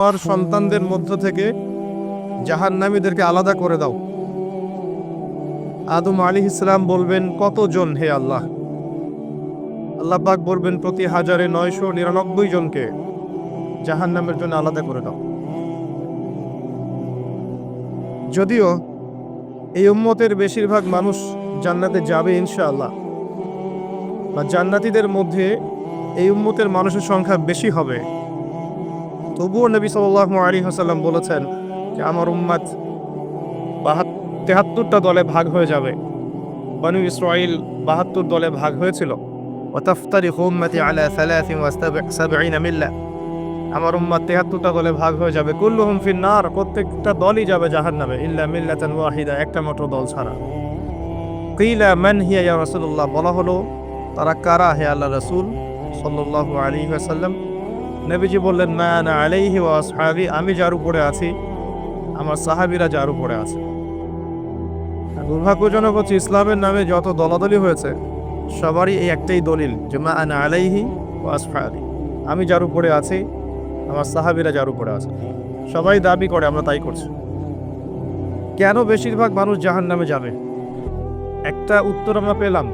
আমার সন্তানদের মধ্য থেকে জাহান্নামীদেরকে আলাদা করে দাও। আদম আলাইহিস সালাম বলবেন, কতজন হে আল্লাহ? আল্লাহ পাক বলবেন, প্রতি 1999 জনকে জাহান্নামের জন্য আলাদা করে দাও। যদিও এই উম্মতের বেশিরভাগ মানুষ জান্নাতে যাবে ইনশাআল্লাহ, বা জান্নাতীদের মধ্যে এই উম্মতের মানুষের সংখ্যা বেশি হবে, তবুও নবী সাল্লাল্লাহু আলাইহি ওয়াসাল্লাম বলেছেন যে আমার উম্মত 73টা দলে ভাগ হয়ে যাবে। বনু ইসরাঈল 72 দলে ভাগ হয়েছিল। ওয়াতাফতারিকু উম্মতি আলা 73 মিল্লাহ, আমার উম্মত 73টা দলে ভাগ হয়ে যাবে। কুল্লুহুম ফিন্নার, প্রত্যেকটা দলই যাবে জাহান্নামে, ইল্লা মিল্লাতান ওয়াহিদা, একটা মাত্র দল ছাড়া। কিলা মান হিয়া ইয়া রাসূলুল্লাহ, বলা হলো তারা কারা হে আল্লাহ রাসূল সাল্লাল্লাহু আলাইহি ওয়াসাল্লাম? নবীজি বললেন, মা আনা আলাইহি ওয়া আসহাবি, আমি যার উপরে আছি, আমার সাহাবীরা যার উপরে আছে। দুর্ভাগ্যজনক হচ্ছে, ইসলামের নামে যত দলাদলি হয়েছে সবারই এই একটাই দলিল যে মা আনা আলাইহি ওয়া আসহাবি, আমি যার উপরে আছি, আমার সাহাবীরা যার উপরে আছে। সবাই দাবি করে, আমরা তাই করছি। কেন বেশিরভাগ মানুষ জাহান্নামে যাবে? একটা উত্তর আমরা পেলাম,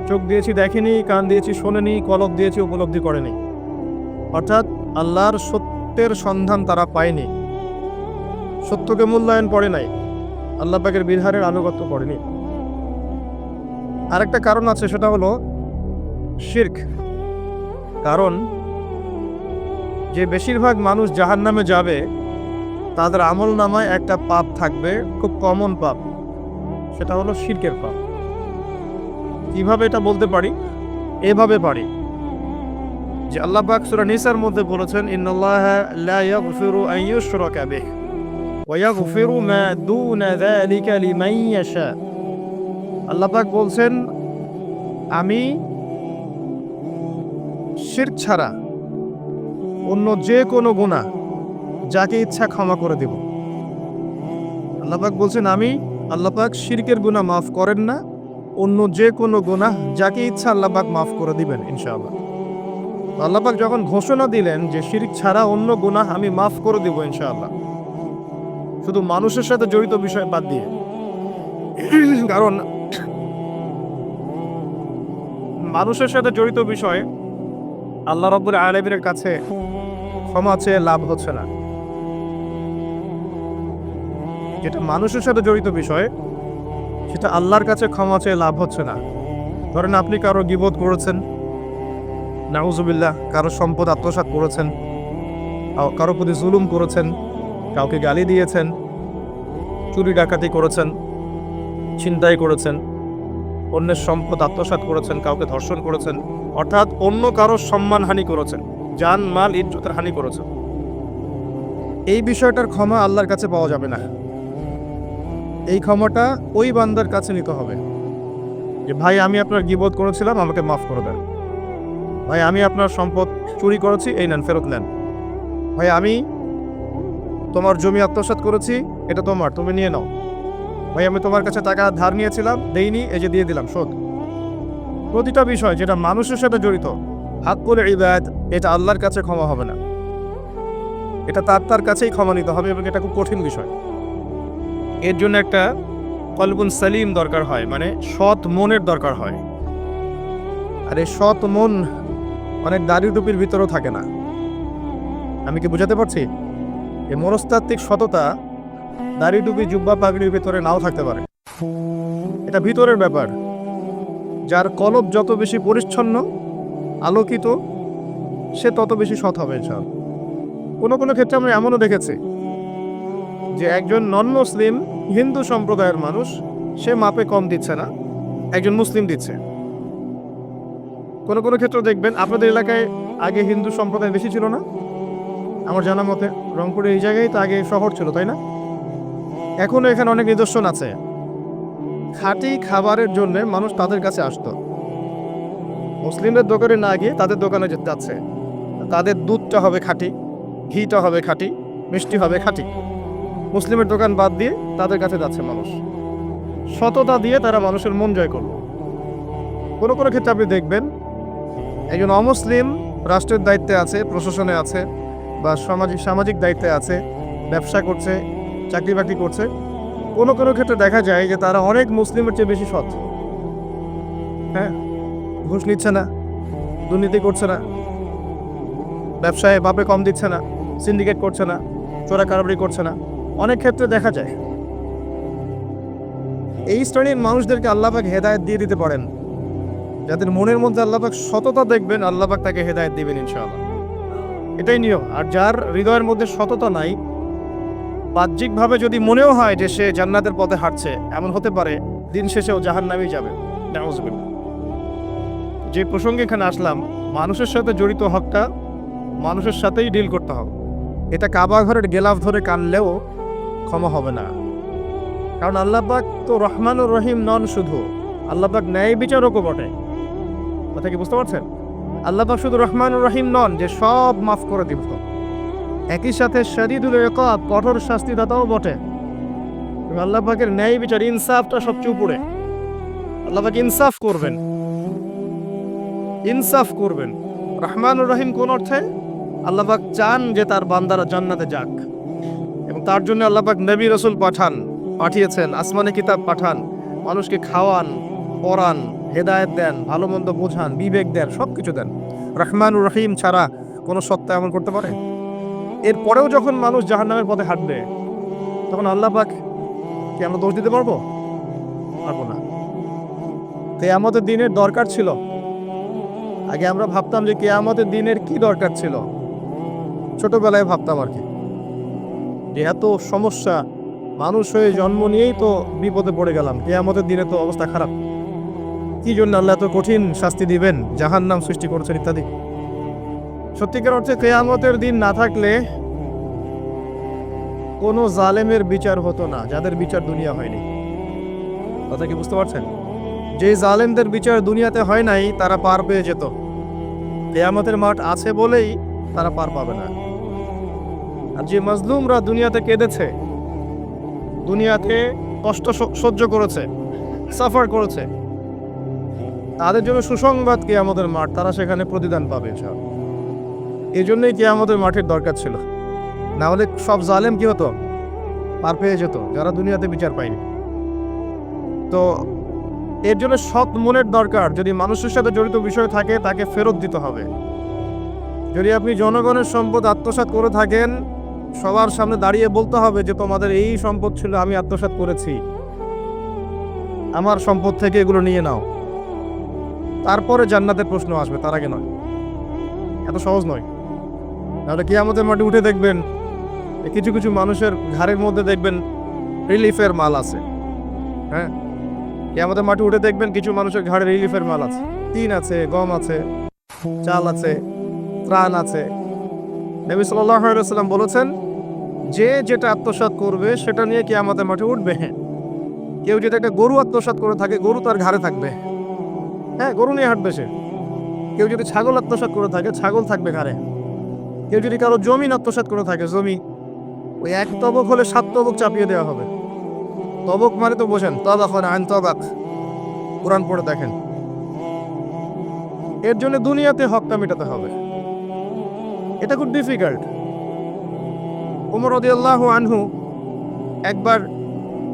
চোখ দিয়েছি দেখেনি, কান দিয়েছি শোনেনি, কলব দিয়েছি উপলব্ধি করেনি। অর্থাৎ আল্লাহর সত্যের সন্ধান তারা পায়নি, সত্যকে মূল্যায়ন করে নাই, আল্লাহ পাকের বিধানের আনুগত্য করেনি। আরেকটা কারণ আছে, সেটা হলো শিরক। কারণ যে বেশিরভাগ মানুষ জাহান্নামে যাবে তাদের আমল নামায় একটা পাপ থাকবে, খুব কমন পাপ, সেটা হলো শিরকের পাপ। কিভাবে এটা বলতে পারি? এভাবে পারি যে আল্লাহ পাক সূরা নিসার মধ্যে বলেছেন, ইন্নাল্লাহা লা ইয়াগফিরু আন ইউশরাকা বিহি ওয়া ইয়াগফিরু মা দুনা যালিকা লিমান ইয়াশা। আল্লাহ পাক বলছেন, আমি শিরক ছাড়া অন্য যে কোনো গুনাহ যাকে ইচ্ছা ক্ষমা করে দেব। আল্লাহ পাক বলছেন, আমি আল্লাহ পাক শিরকের গুনাহ মাফ করেন না, অন্য যে কোনো গুনাহ যাকে ইচ্ছা আল্লাহ পাক মাফ করে দিবেন ইনশাআল্লাহ। আল্লাহ পাক যখন ঘোষণা দিলেন যে শিরক ছাড়া অন্য গুনাহ আমি মাফ করে দিব ইনশাআল্লাহ, শুধু মানুষের সাথে জড়িত বিষয় বাদ দিয়ে। কারণ মানুষের সাথে জড়িত বিষয় আল্লাহ রাব্বুল আলামিনের কাছে ক্ষমা চেয়ে লাভ হচ্ছে না। যেটা মানুষের সাথে জড়িত বিষয়, সেটা আল্লাহর কাছে ক্ষমা চেয়ে লাভ হচ্ছে না। ধরেন আপনি কারো গীবত করেছেন, নাউজুবিল্লাহ, কারো সম্পদ আত্মসাৎ করেছেন, কারো প্রতি জুলুম করেছেন, কাউকে গালি দিয়েছেন, চুরি ডাকাতি করেছেন, ছিনতাই করেছেন, অন্যের সম্পদ আত্মসাৎ করেছেন, কাউকে ধর্ষণ করেছেন, অর্থাৎ অন্য কারো সম্মানহানি করেছেন, জান মাল ইজ্জতের হানি করেছেন। এই বিষয়টার ক্ষমা আল্লাহর কাছে পাওয়া যাবে না। এই ক্ষমাটা ওই বান্দার কাছে নিতে হবে যে ভাই আমি আপনার গীবত করেছিলাম, আমাকে মাফ করে দেন। ভাই আমি আপনার সম্পদ চুরি করেছি, এই নেন, ফেরত নেন। ভাই আমি তোমার জমি আত্মসাৎ করেছি, এটা তোমার, তুমি নিয়ে নাও। ভাই আমি তোমার কাছে টাকা ধার নিয়েছিলাম, দেইনি, এই যে দিয়ে দিলাম, শোধ। প্রতিটা বিষয় যেটা মানুষের সাথে জড়িত, হাক্কুল ইবাদ, এটা আল্লাহর কাছে ক্ষমা হবে না, এটা তার কাছেই ক্ষমা নিতে হবে, এবং এটা খুব কঠিন বিষয়। এর জন্য একটা কলবুন সালিম দরকার হয়, মানে সৎ মনের দরকার হয়। আর এই সৎ মন অনেক দাড়ি টুপির ভিতরেও থাকে না। আমি কি বুঝাতে পারছি? এই মনস্তাত্ত্বিক সততা দাড়ি টুপি জুব্বা পাগড়ির ভিতরে নাও থাকতে পারে, এটা ভিতরের ব্যাপার। যার কলব যত বেশি পরিচ্ছন্ন আলোকিত, সে তত বেশি সৎ হবে ইনশাআল্লাহ। কোনো কোনো ক্ষেত্রে আমরা এমনও দেখেছি যে একজন নন মুসলিম হিন্দু সম্প্রদায়ের মানুষ, সে মাপে কম দিচ্ছে না, একজন মুসলিম দিচ্ছে। কোনো কোনো ক্ষেত্রে দেখবেন, আপনাদের এলাকায় আগে হিন্দু সম্প্রদায় বেশি ছিল না? আমার জানা মতে রংপুরে এই জায়গায় তো আগে শহর ছিল, তাই না? এখনো এখানে অনেক নিদর্শন আছে। খাঁটি খাবারের জন্য মানুষ তাদের কাছে আসতো, মুসলিমদের দোকানে না গিয়ে তাদের দোকানে যাচ্ছে। তাদের দুধটা হবে খাঁটি, ঘিটা হবে খাঁটি, মিষ্টি হবে খাঁটি। মুসলিমের দোকান বাদ দিয়ে তাদের কাছে যাচ্ছে মানুষ, সততা দিয়ে তারা মানুষের মন জয় করল। কোনো কোনো ক্ষেত্রে আপনি দেখবেন একজন অমুসলিম রাষ্ট্রের দায়িত্বে আছে, প্রশাসনে আছে, বা সামাজিক দায়িত্বে আছে, ব্যবসা করছে, চাকরি বাকরি করছে, কোনো কোনো ক্ষেত্রে দেখা যায় যে তারা অনেক মুসলিমের চেয়ে বেশি সৎ। হ্যাঁ, ঘুষ নিচ্ছে না, দুর্নীতি করছে না, ব্যবসায় বাপে কম দিচ্ছে না, সিন্ডিকেট করছে না, চোরা কারবারি করছে না, অনেক ক্ষেত্রে দেখা যায়। এই শ্রেণীর মানুষদেরকে আল্লাহ পাক হেদায়েত দিয়ে দিতে পারেন। যাদের মনের মধ্যে আল্লাহ পাক সততা দেখবেন, আল্লাহ পাক তাকে হেদায়েত দিবেন ইনশাআল্লাহ। এটাই নিয়ম। আর যার হৃদয়ের মধ্যে সততা নাই, বাহ্যিকভাবে যদি মনেও হয় যে সে জান্নাতের পথে হাঁটছে, এমন হতে পারে দিন শেষেও জাহান্নামেই যাবে। নাউযুবিল্লাহ। যে প্রসঙ্গে এখানে আসলাম, মানুষের সাথে জড়িত হকটা মানুষের সাথেই ডিল করতে হবে। এটা কাবা ঘরের গেলাফ ধরে কানলেও ক্ষমা হবে না। কারণ আল্লাহ পাক তো রহমানুর রহিম নন, শুধু আল্লাহ পাক ন্যায় বিচারকও বটে। কথা কি বুঝতে পারছেন? আল্লাহ পাক শুধু রহমানুর রহিম নন যে সব মাফ করে দিব, একই সাথে শাদীদুল ইকাব, কঠোর শাস্তিদাতাও বটে। আল্লাহ পাকের ন্যায় বিচার, ইনসাফটা সবচেয়ে উপরে। আল্লাহ পাক ইনসাফ করবেন, ইনসাফ করবেন। রহমানুর রহিম কোন অর্থে? আল্লাহ পাক চান যে তার বান্দারা জান্নাতে যাক, এবং তার জন্য আল্লাহ পাক নবী রাসূল পাঠিয়েছেন, আসমানে কিতাব পাঠান, মানুষকে খাওয়ান, পড়ান, হেদায়েত দেন, ভালো মন্দ বোঝান, বিবেক দেন, সবকিছু দেন। রহমানুর রহিম ছাড়া কোনো সত্তা এমন করতে পারে? এরপরেও যখন মানুষ জাহান্নামের পথে হাঁটবে, তখন আল্লাহ পাক কি আমরা দোষ দিতে পারবো? পারবো না। কিয়ামতের দিনের দরকার ছিল। আগে আমরা ভাবতাম যে কিয়ামতের দিনের কি দরকার ছিল, ছোটবেলায় ভাবতাম আর কি, যে এত সমস্যা, মানুষ হয়ে জন্ম নিয়েই তো বিপদে পড়ে গেলাম, কিয়ামতের দিনে তো অবস্থা খারাপ, কি জন্য আল্লাহ এত কঠিন শাস্তি দিবেন, জাহান্নাম সৃষ্টি করেছেন ইত্যাদি। সত্যিকার অর্থে কিয়ামতের দিন না থাকলে কোনো জালেমের বিচার হতো না, যাদের বিচার দুনিয়া হয়নি। কথা কি বুঝতে পারছেন? যে জালেমদের বিচার দুনিয়াতে হয় নাই, তারা পার পেয়ে যেত। কিয়ামতের মাঠ আছে বলেই তারা পার পাবে না। আর যে মাজলুমরা দুনিয়াতে কেঁদেছে, দুনিয়াতে কষ্ট সহ্য করেছে, সাফার করেছে, তাদের জন্য সুসংবাদ কিয়ামতের মাঠ, তারা সেখানে প্রতিদান পাবে। এই জন্যই কিয়ামতের মাঠের দরকার ছিল। না হলে সব জালেম কি হতো? পার পেয়ে যেত, যারা দুনিয়াতে বিচার পায়নি। তো এর জন্য সৎ মনের দরকার। যদি মানুষের সাথে জড়িত বিষয় থাকে, তাকে ফেরত দিতে হবে। যদি আপনি জনগণের সম্পদ আত্মসাৎ করে থাকেন, সবার সামনে দাঁড়িয়ে বলতে হবে যে তোমাদের এই সম্পদ ছিল, আমি আত্মসাৎ করেছি, আমার সম্পদ থেকে এগুলো নিয়ে নাও। তারপরে জান্নাতের প্রশ্ন আসবে, তার আগে নয়। এত সহজ নয়। তাহলে কিয়ামতের মাঠে উঠে দেখবেন কিছু কিছু মানুষের ঘাড়ের মধ্যে দেখবেন রিলিফের মাল আছে। হ্যাঁ, কিয়ামতের মাঠে উঠে দেখবেন কিছু মানুষের ঘাড়ে রিলিফের মাল আছে, টিন আছে, গম আছে, চাল আছে, ত্রাণ আছে। নবী সাল্লাল্লাহু আলাইহি ওয়াসাল্লাম বলেছেন, যে যেটা আত্মসাৎ করবে সেটা নিয়ে কিয়ামতের মাঠে উঠবে। কেউ যদি একটা গরু আত্মসাৎ করে থাকে, গরু তার ঘাড়ে থাকবে। হ্যাঁ, গরু নিয়ে হাঁটবে সে। কেউ যদি ছাগল আত্মসাৎ করে থাকে, ছাগল থাকবে ঘাড়ে। কেউ যদি কারো জমি আত্মসাৎ করে থাকে, জমি, ওই এক তবক হলে 7 তবক চাপিয়ে দেওয়া হবে। তবক মানে তো বোঝেন, তবাখন আইন তবাক, কোরআন পড়ে দেখেন। এর জন্য দুনিয়াতে হকটা মেটাতে হবে। এটা খুব ডিফিকাল্ট। ওমর রাদিয়াল্লাহু আনহু একবার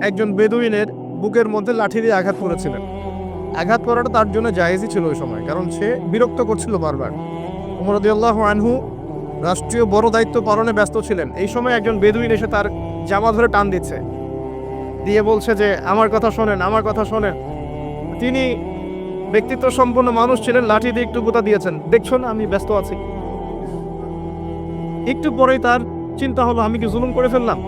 একজন বেদুইনের বুকের মধ্যে লাঠি দিয়ে আঘাত করেছিলেন। আঘাত করাটা তার জন্য জায়েজই ছিল ওই সময়, কারণ সে বিরক্ত করছিল বারবার। ওমর রাদিয়াল্লাহু আনহু রাষ্ট্রীয় বড় দায়িত্ব পালনে ব্যস্ত ছিলেন। এই সময় একজন বেদুইন এসে তার জামা ধরে টান দিচ্ছে, দিয়ে বলছে যে আমার কথা শোনেন, আমার কথা শোনেন। তিনি ব্যক্তিত্ব সম্পন্ন মানুষ ছিলেন, লাঠি দিয়ে একটু গুতা দিয়েছেন, দেখছো না আমি ব্যস্ত আছি। একটু পরেই তার চিন্তা হলো, আমি কি জুলুম করে ফেললাম?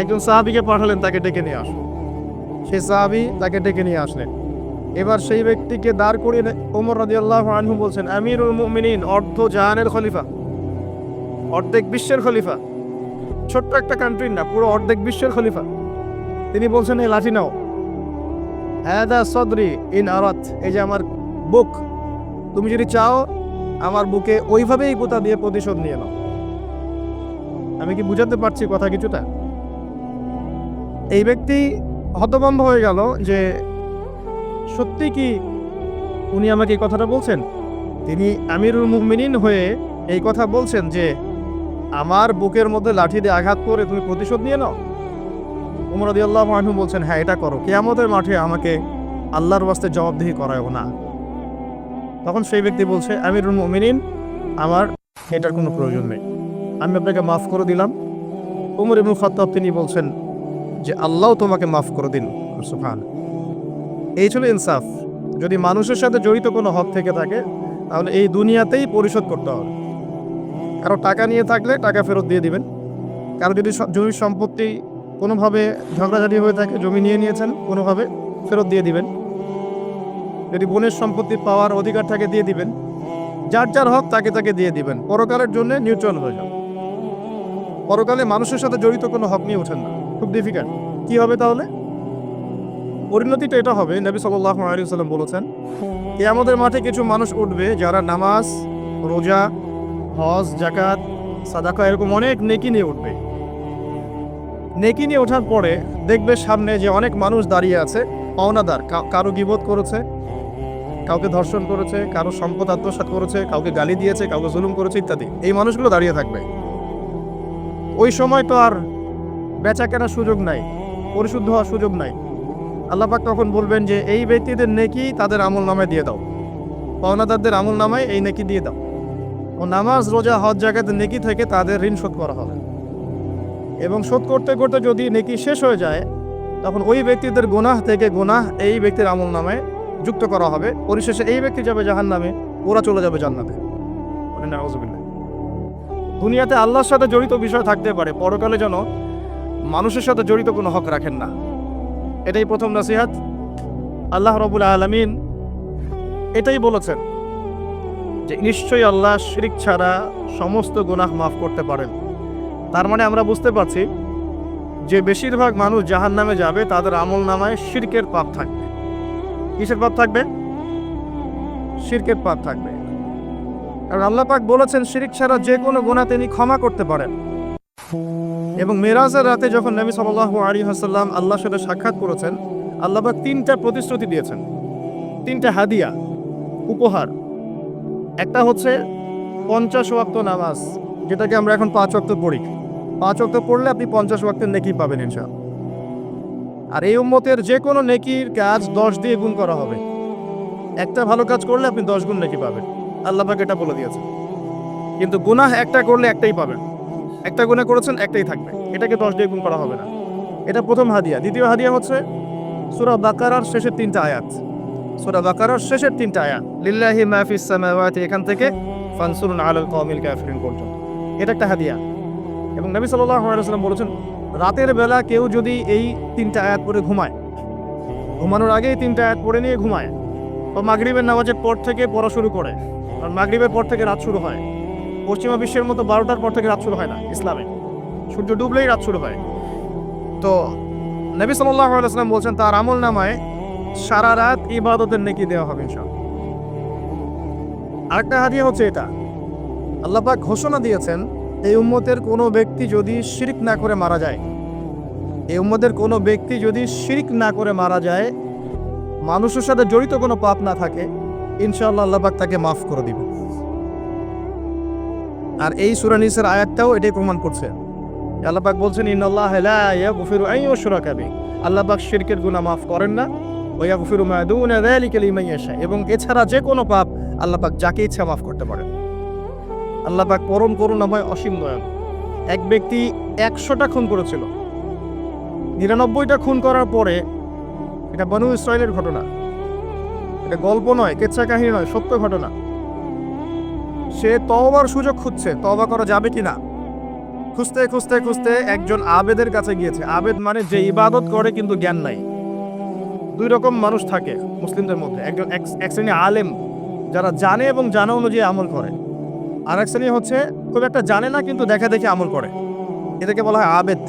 একজন সাহাবীকে পাঠালেন তাকে ডেকে নিয়ে আস। সেই সাহাবী তাকে ডেকে নিয়ে আসলেন। এবার সেই ব্যক্তিকে দাঁড় করিয়ে ওমর রাদিয়াল্লাহু আনহু বলছেন, আমিরুল মুমিনিন, অর্ধ জাহানের খলিফা, অর্ধেক বিশ্বের খলিফা, ছোট্ট একটা কান্ট্রির না, পুরো অর্ধেক বিশ্বের খলিফা। তিনি বলছেন, এই লাঠি নাও। হাদা সদরি ইন আরাত, এই যে আমার বুক, তুমি যদি চাও আমার বুকে ওইভাবেই গুতা দিয়ে প্রতিশোধ নিয়ে নাও। আমি কি বুঝাতে পারছি কথা কিছুটা? এই ব্যক্তি হতভম্ব হয়ে গেল যে সত্যি কি উনি আমাকে এই কথাটা বলছেন? তিনি আমিরুল মুমিনিন হয়ে এই কথা বলছেন যে আমার বুকের মধ্যে লাঠি দিয়ে আঘাত করে তুমি প্রতিশোধ নিয়ে নাও? ওমর রাদিয়াল্লাহু আনহু বলছেন, হ্যাঁ এটা করো, কিয়ামতের মাঠে আমাকে আল্লাহর ওয়াস্তে জবাবদিহি করায়ও না। তখন সেই ব্যক্তি বলছে, আমিরুল মুমিনিন, আমার এটার কোনো প্রয়োজন নেই, আমি আপনাকে মাফ করে দিলাম। ওমর ইবনে খাত্তাব তিনি বলছেন যে আল্লাহ তোমাকে মাফ করে দিন। সুবহান। এই ছিল ইনসাফ। যদি মানুষের সাথে জড়িত কোনো হক থেকে থাকে তাহলে এই দুনিয়াতেই পরিশোধ করতে হবে। কারো টাকা নিয়ে থাকলে টাকা ফেরত দিয়ে দিবেন। কারো যদি জমি সম্পত্তি কোনোভাবে ঝগড়াঝাটি হয়ে থাকে, জমি নিয়ে নিয়েছেন, কোনোভাবে ফেরত দিয়ে দিবেন। যদি বোনের সম্পত্তি পাওয়ার অধিকার থাকে দিয়ে দিবেন। যার যার হক তাকে তাকে দিয়ে দিবেন। পরকালের জন্য নিউট্রাল হয়ে যান। পরকালে মানুষের সাথে জড়িত কোনো হক নিয়ে ওঠেন না, খুব ডিফিকাল্ট। কি হবে তাহলে? পরিণতিটা এটা হবে, নবী সাল্লাল্লাহু আলাইহি ওয়াসাল্লাম বলেছেন, কিয়ামতের মাঠে কিছু মানুষ উঠবে যারা নামাজ, রোজা, হজ, যাকাত, সাদাকা এরকম অনেক নেকি নিয়ে উঠবে। নেকি নিয়ে ওঠার পরে দেখবে সামনে যে অনেক মানুষ দাঁড়িয়ে আছে, পাওনাদার, কারো গীবত করেছে, কাউকে ধর্ষণ করেছে, কারো সম্পদ আত্মসাৎ করেছে, কাউকে গালি দিয়েছে, কাউকে জুলুম করেছে ইত্যাদি। এই মানুষগুলো দাঁড়িয়ে থাকবে। ওই সময় তো আর বেচা কেনার সুযোগ নাই, পরিশুদ্ধ হওয়ার সুযোগ নাই। আল্লাহ পাক তখন বলবেন যে এই ব্যক্তিদের নেকি তাদের আমল নামায় দিয়ে দাও, পাওনাদারদের আমল নামায় এই নেকি দিয়ে দাও। ও নামাজ, রোজা, হজ, যাকাতের নেকি থেকে তাদের ঋণ শোধ করা হবে। এবং শোধ করতে করতে যদি নেকি শেষ হয়ে যায় তখন ওই ব্যক্তিদের গুনাহ থেকে গুনাহ এই ব্যক্তির আমল নামায় যুক্ত করা হবে। পরিশেষে এই ব্যক্তি যাবে জাহান্নামে, ওরা চলে যাবে জান্নাতে। নাউযুবিল্লাহ। দুনিয়াতে আল্লাহর সাথে জড়িত বিষয় থাকতে পারে, পরকালে যেন মানুষের সাথে জড়িত কোনো হক রাখেন না। এটাই প্রথম নসিহত। আল্লাহ রাব্বুল আলামিন এটাই বলেছেন যে নিশ্চয়ই আল্লাহ শিরক ছাড়া সমস্ত গুনাহ মাফ করতে পারেন। তার মানে আমরা বুঝতে পারছি যে বেশিরভাগ মানুষ জাহান্নামে যাবে তাদের আমল নামায় শিরকের পাপ থাকবে। কিসের পাপ থাকবে? শিরকের পাপ থাকবে। কারণ আল্লাহ পাক বলেছেন শিরক ছাড়া যে কোনো গুনাহ তিনি ক্ষমা করতে পারেন। এবং মেরাজের রাতে যখন নবী সাল্লাল্লাহু আলাইহি ওয়াসাল্লাম আল্লাহর সাথে সাক্ষাৎ করেছেন, আল্লাহ পাক 3টা প্রতিশ্রুতি দিয়েছেন, 3টা হাদিয়া, উপহার। একটা হচ্ছে 50 ওয়াক্ত নামাজ, যেটাকে আমরা এখন 5 ওয়াক্ত পড়ি। 5 ওয়াক্ত পড়লে আপনি 50 ওয়াক্তের নেকি পাবেন ইনশাআল্লাহ। আর এই উম্মতের যে কোনো নেকির কাজ 10 দিয়ে গুণ করা হবে। একটা ভালো কাজ করলে আপনি 10 গুণ নেকি পাবেন, আল্লাহ পাক এটা বলে দিয়েছেন। কিন্তু গুনাহ একটা করলে একটাই পাবেন। একটা গুনাহ করেছেন, একটাই থাকবে, এটাকে 10 দিয়ে গুণ করা হবে না। এটা প্রথম হাদিয়া। দ্বিতীয় হাদিয়া হচ্ছে সূরা বাকারার শেষের 3টা আয়াত। সূরা বাকারার শেষের 3টা আয়াত, লিল্লাহি মা ফিস সামাওয়াতি, এখান থেকে ফানসুরুন আলাল কওমিল কাফিরিন পর্যন্ত। এটা একটা হাদিয়া। এবং নবী সাল্লাল্লাহু আলাইহি ওয়াসাল্লাম বলেছেন, রাতের বেলা কেউ যদি এই 3টা আয়াত পড়ে ঘুমায়, ঘুমানোর আগে এই 3টা আয়াত পড়ে নিয়ে ঘুমায়, তো মাগরিবের নামাজের পর থেকে পড়া শুরু করে। আর মাগরিবের পর থেকে রাত শুরু হয়। পশ্চিমা বিশ্বের মতো 12টার পর থেকে রাত শুরু হয় না ইসলামে, সূর্য ডুবলেই রাত শুরু হয়। তো নবী সাল্লাল্লাহু আলাইহি ওয়াসাল্লাম বলছেন তার আমল নামায় সারা রাত ইবাদতের নেকি দেওয়া হবে ইনশাআল্লাহ। আরেকটা হাদিয়া হচ্ছে এটা, আল্লাহ পাক ঘোষণা দিয়েছেন এই উম্মতের কোনো ব্যক্তি যদি শিরক না করে মারা যায়, এই উম্মতের কোনো ব্যক্তি যদি শিরক না করে মারা যায়, মানুষের সাথে জড়িত কোনো পাপ না থাকে, ইনশাআল্লাহ আল্লাহ পাক তাকে মাফ করে দিবেন। আর এই সূরা নিসার আয়াতটাও এটাই প্রমাণ করছে। আল্লাহ পাক বলছেন, ইন্নাল্লাহা লা ইয়াগফিরু আন ইউশরাকা বিহি, আল্লাহ পাক শিরকের গুনাহ মাফ করেন না। ওয়া ইয়াগফিরু মা দুনা যালিকা লিমান ইয়াশা, এবং এছাড়া যে কোনো পাপ আল্লাহ পাক যাকে ইচ্ছা মাফ করতে পারেন। আল্লাহ পাক পরম করুণাময়, অসীম দয়ালু। এক ব্যক্তি 100টা খুন করেছিল, 99টা খুন করার পরে, এটা বনু ইসরাইলের ঘটনা, এটা গল্প নয়, কেচ্ছা কাহিনী নয়, সত্য ঘটনা। সে তওবার সুযোগ খুঁজছে, তওবা করা যাবে কিনা। খুঁজতে খুঁজতে খুঁজতে একজন আবেদের কাছে গিয়েছে। আবেদ মানে যে ইবাদত করে কিন্তু জ্ঞান নাই। 2 রকম মানুষ থাকে মুসলিমদের মধ্যে। একজন এক শ্রেণী আলেম, যারা জানে এবং জানা অনুযায়ী আমল করে। আর এক শ্রেণী হচ্ছে খুব একটা জানে না কিন্তু দেখা দেখে আমল করে, এটাকে বলা হয় আবেদ।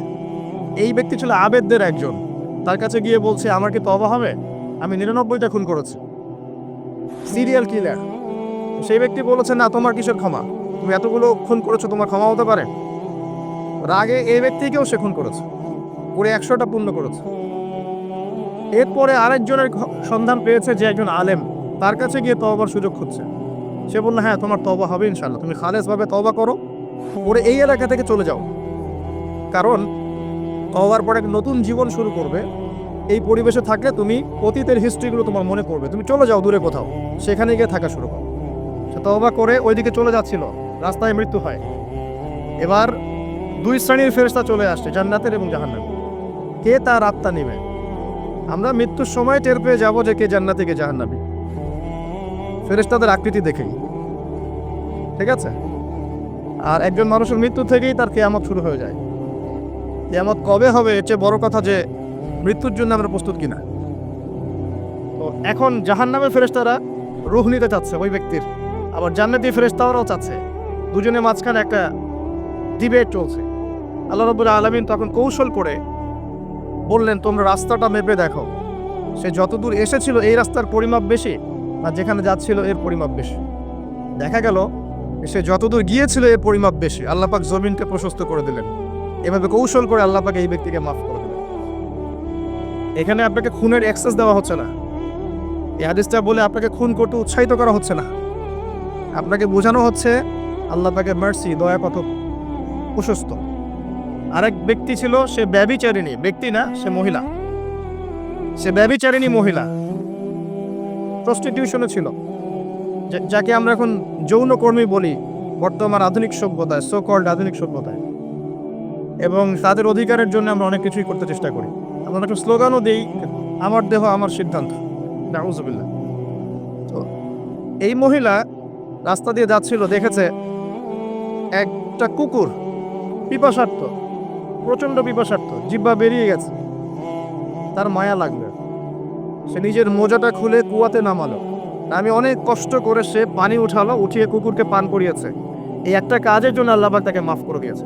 এই ব্যক্তি ছিল আবেদদের একজন। তার কাছে গিয়ে বলছে, আমার কি তওবা হবে? আমি 99টা খুন করেছি, সিরিয়াল কিলার। সেই ব্যক্তি বলেছে, না, তোমার কিসের ক্ষমা? তুমি এতগুলো খুন করেছো, তোমার ক্ষমা হতে পারে? রাগে এই ব্যক্তিকেও সে খুন করেছে, করে 100টা পূর্ণ করেছে। এরপরে আরেকজনের সন্ধান পেয়েছে যে একজন আলেম, তার কাছে গিয়ে তওবার সুযোগ খুঁজছে। সে বলল, হ্যাঁ, তোমার তওবা হবে ইনশাআল্লাহ, তুমি খালেসভাবে তওবা করো, করে এই এলাকা থেকে চলে যাও, কারণ হওয়ার পর এক নতুন জীবন শুরু করবে। এই পরিবেশে থাকলে তুমি অতীতের হিস্ট্রিগুলো তোমার মনে পড়বে, তুমি চলে যাও দূরে কোথাও, সেখানে গিয়ে থাকা শুরু করো। সে তওবা করে ওইদিকে চলে যাচ্ছিল, রাস্তায় মৃত্যু হয়। এবার দুই শ্রেণীর ফেরেশতা চলে আসছে, জান্নাতের এবং জাহান্নামের। কে তার আত্মা নেবে? আমরা মৃত্যুর সময় টের পেয়ে যাবো যে কে জান্নাতি কে জাহান্নামী, ফেরেশতাদের আকৃতি দেখেই, ঠিক আছে? আর একজন মানুষের মৃত্যু থেকেই তার কিয়ামত শুরু হয়ে যায়। কিয়ামত কবে হবে এর চেয়ে বড় কথা যে মৃত্যুর জন্য আমরা প্রস্তুত কিনা। তো এখন জাহান্নামের ফেরেশতারা রূহ নিতে চাচ্ছে ওই ব্যক্তির, আবার জান্নাতি ফেরেশতারাও চাচ্ছে। দুজনের মাঝখানে একটা ডিবেট চলছে। আল্লাহ রাব্বুল আলামিন তখন কৌশল করে বললেন, তোমরা রাস্তাটা মেপে দেখো, সে যতদূর এসেছিল এই রাস্তার পরিমাপ বেশি, আর যেখানে যাচ্ছিল এর পরিমাপ বেশি। দেখা গেল সে যতদূর গিয়েছিল এর পরিমাপ বেশি। আল্লাহ পাক জমিনকে প্রশস্ত করে দিলেন। এভাবে কৌশল করে আল্লাহ পাক এই ব্যক্তিকে মাফ করে দিলেন। এখানে আপনাকে খুনের অ্যাক্সেস দেওয়া হচ্ছে না। এই হাদিসটা বলে আপনাকে খুন করতে উৎসাহিত করা হচ্ছে না। আপনাকে বোঝানো হচ্ছে আল্লাহ পাকের মার্সি, দয়া কত প্রশস্ত। আরেক ব্যক্তি ছিল, সে ব্যভিচারিণী, ব্যক্তি না, সে মহিলা। সে ব্যভিচারিণী মহিলা, প্রস্টিটিউশনে ছিল, যাকে আমরা এখন যৌনকর্মী বলি বর্তমান আধুনিক সভ্যতায়, সো কল্ড আধুনিক সভ্যতায়। এবং তাদের অধিকারের জন্য আমরা অনেক কিছুই করতে চেষ্টা করি। আমরা একটা স্লোগানও দিই, আমার দেহ আমার সিদ্ধান্ত, নাউজুবিল্লাহ। তো এই মহিলা রাস্তা দিয়ে যাচ্ছিল, দেখেছে একটা কুকুর পিপাসার্থ, প্রচণ্ড পিপাসার্থ, জিহ্বা বেরিয়ে গেছে। তার মায়া লাগলো, সে নিজের মোজাটা খুলে কুয়াতে নামালো। আমি অনেক কষ্ট করে সে পানি উঠালো, উঠিয়ে কুকুরকে পান করিয়েছে। এই একটা কাজের জন্য আল্লাহ পাক তাকে মাফ করে দিয়েছে।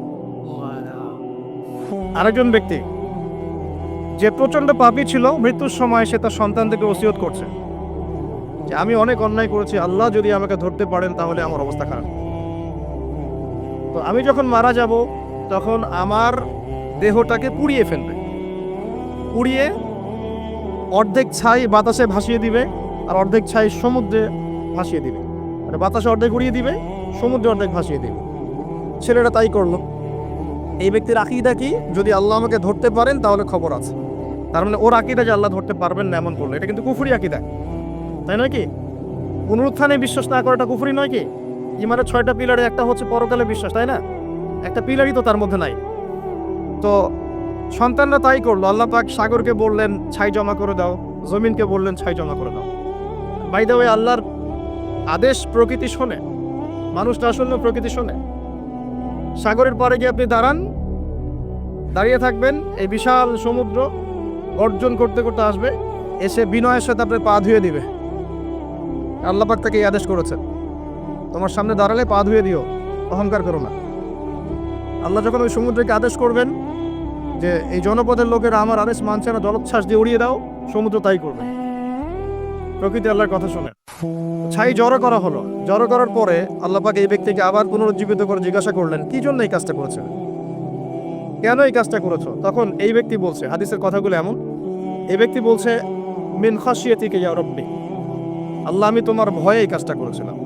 আরেকজন ব্যক্তি যে প্রচণ্ড পাপী ছিল, মৃত্যুর সময় সে তার সন্তানদেরকে ওসিয়ত করছে যে আমি অনেক অন্যায় করেছি, আল্লাহ যদি আমাকে ধরতে পারেন তাহলে আমার অবস্থা খারাপ। তো আমি যখন মারা যাব তখন আমার দেহটাকে পুড়িয়ে ফেলবে, পুড়িয়ে অর্ধেক ছাই বাতাসে ভাসিয়ে দিবে, আর অর্ধেক ছাই সমুদ্রে ভাসিয়ে দিবে। মানে বাতাসে অর্ধেক উড়িয়ে দিবে, সমুদ্রে অর্ধেক ভাসিয়ে দিবে। ছেলেরা তাই করলো। এই ব্যক্তির আকীদা কি? যদি আল্লাহ আমাকে ধরতে পারেন তাহলে খবর আছে। তার মানে ওর আকীদা যে আল্লাহ ধরতে পারবেন না এমন করলো, এটা কিন্তু কুফরি আকীদা, তাই নয় কি? পুনরুত্থানে বিশ্বাস না করাটা কুফরি নয় কি? ইমানের 6টা পিলারে একটা হচ্ছে পরকালে বিশ্বাস, তাই না? একটা পিলারই তো তার মধ্যে নাই। তো সন্তানরা তাই করলো। আল্লাহ পাক সাগরকে বললেন ছাই জমা করে দাও, জমিনকে বললেন ছাই জমা করে দাও। বাই দ্য ওয়ে, আল্লাহর আদেশ প্রকৃতি শোনে, মানুষ না শুনলেও প্রকৃতি শোনে। সাগরের পাড়ে গিয়ে আপনি দাঁড়ান, দাঁড়িয়ে থাকবেন, এই বিশাল সমুদ্র গর্জন করতে করতে আসবে, এসে বিনয়ের সাথে আপনার পা ধুয়ে দিবে। আল্লাহ পাক তাকে এই আদেশ করেছেন, তোমার সামনে দাঁড়ালে পা ধুয়ে দিও, অহংকার করো না। আল্লাহ যখন ওই সমুদ্রকে আদেশ করবেন যে এই জনপদের লোকেরা আমার আদেশ মানছে না, জলোচ্ছ্বাস দিয়ে উড়িয়ে দাও, সমুদ্র তাই করবে। প্রকৃতি আল্লাহর কথা শোনে। ছাই জড়ো করা হলো। জড়ো করার পরে আল্লাহ পাক এই ব্যক্তিকে আবার পুনরুজ্জীবিত করে জিজ্ঞাসা করলেন, কি জন্য এই কাজটা করেছো, কেন এই কাজটা করেছো? তখন এই ব্যক্তি বলছে, হাদিসের কথাগুলো এমন, এই ব্যক্তি বলছে, মিন খাশিয়াতিকা ইয়া রাব্বি, আল্লাহ আমি তোমার ভয়ে এই কাজটা করেছিলাম।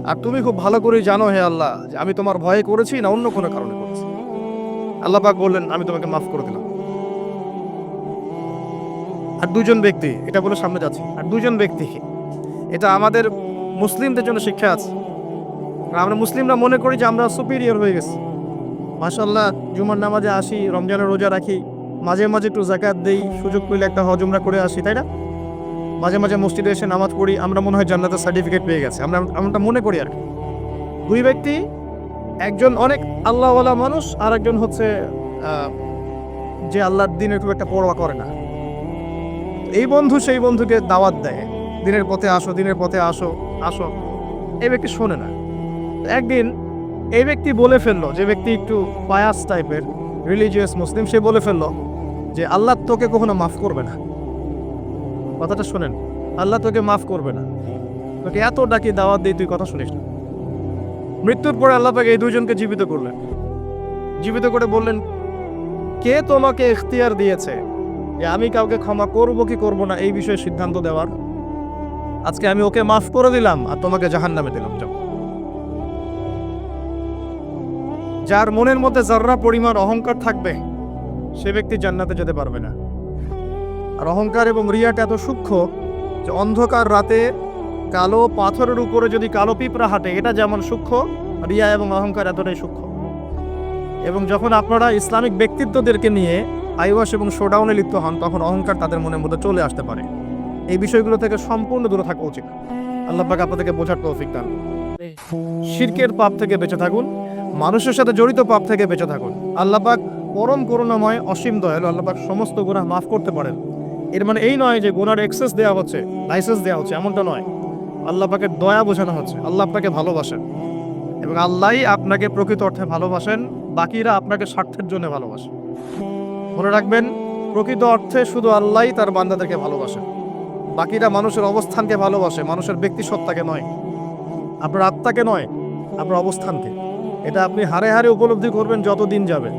আর তুমি খুব ভালো করেই জানো হে আল্লাহ যে আমি তোমার ভয়ে করেছি না অন্য কোনো কারণে করেছি। আল্লাহ পাক বললেন, আমি তোমাকে মাফ করে দিলাম। আর দুজন ব্যক্তি, এটা বলে সামনে যাচ্ছে, আর দুজন ব্যক্তি, এটা আমাদের মুসলিমদের জন্য শিক্ষা আছে। আমরা মুসলিমরা মনে করি যে আমরা সুপিরিয়র হয়ে গেছি। মাশাআল্লাহ, জুমার নামাজে আসি, রমজানের রোজা রাখি, মাঝে মাঝে একটু জাকাত দেই, সুযোগ পেলে একটা হজ উমরা করে আসি, তাই না? মাঝে মাঝে মসজিদে এসে নামাজ পড়ি, আমরা মনে হয় জান্নাতের সার্টিফিকেট পেয়ে গেছে, আমরা মনে করি আর কি। দুই ব্যক্তি, একজন অনেক আল্লাহওয়ালা মানুষ, আর একজন হচ্ছে যে আল্লাহর দিনের খুব একটা পরোয়া করে না। এই বন্ধু সেই বন্ধুকে দাওয়াত দেয়, দিনের পথে আসো, দিনের পথে আসো আসো। এই ব্যক্তি শোনে না। একদিন এই ব্যক্তি বলে ফেললো, যে ব্যক্তি একটু পায়াস টাইপের রিলিজিয়াস মুসলিম, সে বলে ফেললো যে আল্লাহ তোকে কখনো মাফ করবে না। কথাটা শোনেন, আল্লাহ তোকে মাফ করবে না, তোকে এত ডাকি দাওয়াত দিই, তুই কথা শুনিস না। মৃত্যুর পরে আল্লাহ পাক এই দুইজনকে জীবিত করলেন। জীবিত করে বললেন, কে তোমাকে ইখতিয়ার দিয়েছে যে আমি কাউকে ক্ষমা করব কি করব না এই বিষয়ে সিদ্ধান্ত দেওয়ার? আজকে আমি ওকে মাফ করে দিলাম আর তোমাকে জাহান্নামে দিলাম। যাও। যার মনের মধ্যে যাররা পরিমাণ অহংকার থাকবে সে ব্যক্তি জান্নাতে যেতে পারবে না। আর অহংকার এবং রিয়াটা এত সূক্ষ্ম যে অন্ধকার রাতে কালো পাথরের উপরে যদি কালো পিঁপড়া হাঁটে, এটা যেমন সূক্ষ্ম, রিয়া এবং অহংকার এতটাই সূক্ষ্ম। এবং যখন আপনারা ইসলামিক ব্যক্তিত্বদেরকে নিয়ে আইওয়াশ এবং শোডাউনে লিপ্ত হন, তখন অহংকার তাদের মনের মধ্যে চলে আসতে পারে। এই বিষয়গুলো থেকে সম্পূর্ণ দূরে থাকা উচিত। আল্লাহ পাক আপনাদেরকে বোঝার তৌফিক দান। শিরকের পাপ থেকে বেঁচে থাকুন, মানুষের সাথে জড়িত পাপ থেকে বেঁচে থাকুন। আল্লাহ পাক পরম করুণাময়, অসীম দয়ালু। আল্লাহ পাক সমস্ত গুনাহ মাফ করতে পারেন। এর মানে এই নয় যে গুনার এক্সেস দেওয়া হচ্ছে, লাইসেন্স দেওয়া হচ্ছে, এমনটা নয়। আল্লাহ পাকের দয়া বোঝানো হচ্ছে। আল্লাহ আপনাকে ভালোবাসেন এবং আল্লাহই আপনাকে প্রকৃত অর্থে ভালোবাসেন, বাকিরা আপনাকে স্বার্থের জন্য ভালোবাসেন। মনে রাখবেন, প্রকৃত অর্থে শুধু আল্লাহই তার বান্দাদেরকে ভালোবাসেন, বাকিরা মানুষের অবস্থানকে ভালোবাসে, মানুষের ব্যক্তি সত্তাকে নয়, আপনার আত্মাকে নয়, আপনার অবস্থানকে। এটা আপনি হারে হারে উপলব্ধি করবেন যত দিন যাবে।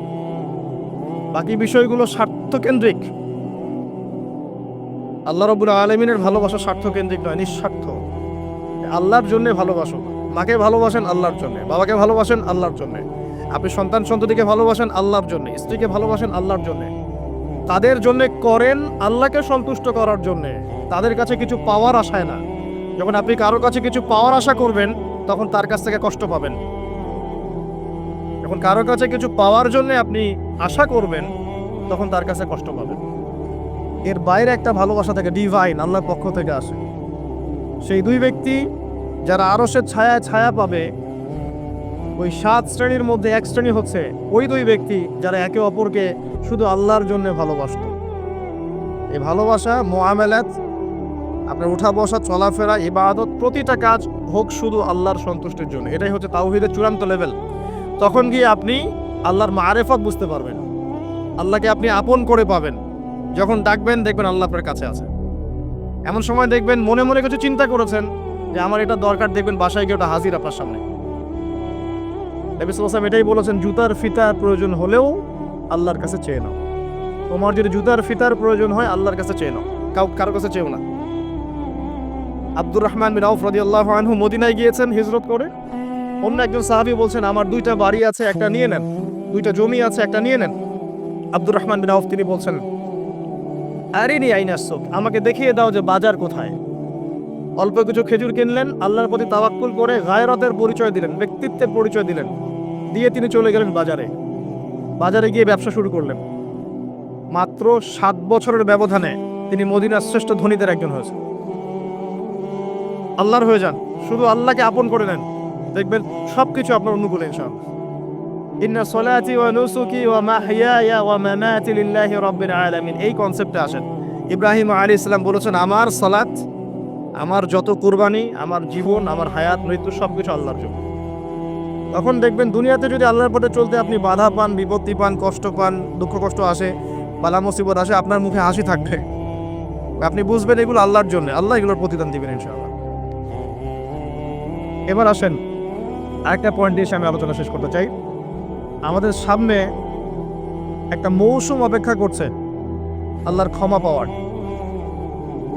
বাকি বিষয়গুলো স্বার্থকেন্দ্রিক। আল্লাহ রাব্বুল আলামিনের ভালোবাসা স্বার্থকেন্দ্রিক নয়, নিঃস্বার্থ। আল্লাহর জন্য ভালোবাসো। মাকে ভালোবাসেন আল্লাহর জন্য, বাবাকে ভালোবাসেন আল্লাহর জন্য, আপনি সন্তান সন্ততিকে ভালোবাসেন আল্লাহর জন্য, স্ত্রীকে ভালোবাসেন আল্লাহর জন্য। তাদের জন্য করেন আল্লাহকে সন্তুষ্ট করার জন্য, তাদের কাছে কিছু পাওয়ার আশায় না। যখন আপনি কারো কাছে কিছু পাওয়ার আশা করবেন, তখন তার কাছ থেকে কষ্ট পাবেন। যখন কারো কাছে কিছু পাওয়ার জন্য আপনি আশা করবেন, তখন তার কাছে কষ্ট পাবেন। এর বাইরে একটা ভালোবাসা থেকে, ডিভাইন, আল্লাহর পক্ষ থেকে আসে। সেই দুই ব্যক্তি যারা আরশের ছায়ায় ছায়া পাবে, ওই 7 শ্রেণীর মধ্যে এক শ্রেণী হচ্ছে ওই দুই ব্যক্তি যারা একে অপরকে শুধু আল্লাহর জন্য ভালোবাসত। এই ভালোবাসা, মুআমালাত, আপনার উঠা বসা, চলাফেরা, ইবাদত, প্রতিটা কাজ হোক শুধু আল্লাহর সন্তুষ্টির জন্য। এটাই হচ্ছে তাওহীদের চূড়ান্ত লেভেল। তখন গিয়ে আপনি আল্লাহর মারেফত বুঝতে পারবেন, আল্লাহকে আপনি আপন করে পাবেন। যখন ডাকবেন দেখবেন আল্লাহ আপনার কাছে আছে। এমন সময় দেখবেন মনে মনে কিছু চিন্তা করেছেন যে আমার এটা দরকার, দেখবেন বাসায় গিয়ে ওটা হাজির আপনার সামনে। নবী সাল্লাল্লাহু আলাইহি ওয়াসাল্লাম এটাই বলেছেন, জুতার ফিতার প্রয়োজন হলেও আল্লাহর কাছে চেয়ে নাও। তোমার যদি জুতার ফিতার প্রয়োজন হয়, আল্লাহর কাছে চেয়ে নাও, কারো কাছে চেয়েও না। আব্দুর রহমান বিন আউফ রাদিয়াল্লাহু আনহু মদিনায় গিয়েছেন হিজরত করে। অন্য একজন সাহাবী বলছেন, আমার 2টা বাড়ি আছে, একটা নিয়ে নেন, 2টা জমি আছে, একটা নিয়ে নেন। আব্দুর রহমান বিন আউফ তিনি বলছেন, আরিনি আইনা সুক, আমাকে দেখিয়ে দাও যে বাজার কোথায়। অল্প কিছু খেজুর কিনলেন, আল্লাহর প্রতি তাওয়াক্কুল করে গায়রতের পরিচয় দিলেন, ব্যক্তিত্বের পরিচয় দিলেন, দিয়ে তিনি চলে গেলেন বাজারে। বাজারে গিয়ে ব্যবসা শুরু করলেন। মাত্র 7 বছরের ব্যবধানে তিনি মদিনার শ্রেষ্ঠ ধনীদের একজন হয়েছেন। আল্লাহর হয়ে যান, শুধু আল্লাহকে আপন করে নেন, দেখবেন সবকিছু আপনার অনুকূলে ইনশাআল্লাহ। ইন্না সলাতি ওয়া নুসুকি ওয়া মাহইয়ায়া ওয়া মামাতি লিল্লাহি রাব্বিল আলামিন, এই কনসেপ্টে আসেন। ইব্রাহিম আলাইহিস সালাম বলেছেন, আমার সালাত, আমার যত কুরবানি, আমার জীবন, আমার হায়াত, মৃত্যু সবকিছু আল্লাহর জন্য। তখন দেখবেন দুনিয়াতে যদি আল্লাহর পথে চলতে আপনি বাধা পান, বিপত্তি পান, কষ্ট পান, দুঃখ কষ্ট আসে, বালা মুসিবত আসে, আপনার মুখে হাসি থাকবে। আপনি বুঝবেন এগুলো আল্লাহর জন্য, আল্লাহ এগুলোর প্রতিদান দিবেন ইনশাআল্লাহ। এবার আসেন আরেকটা পয়েন্ট দিয়ে আমি আলোচনা শেষ করতে চাই। আমাদের সামনে একটা মৌসুম অপেক্ষা করছে আল্লাহর ক্ষমা পাওয়ার।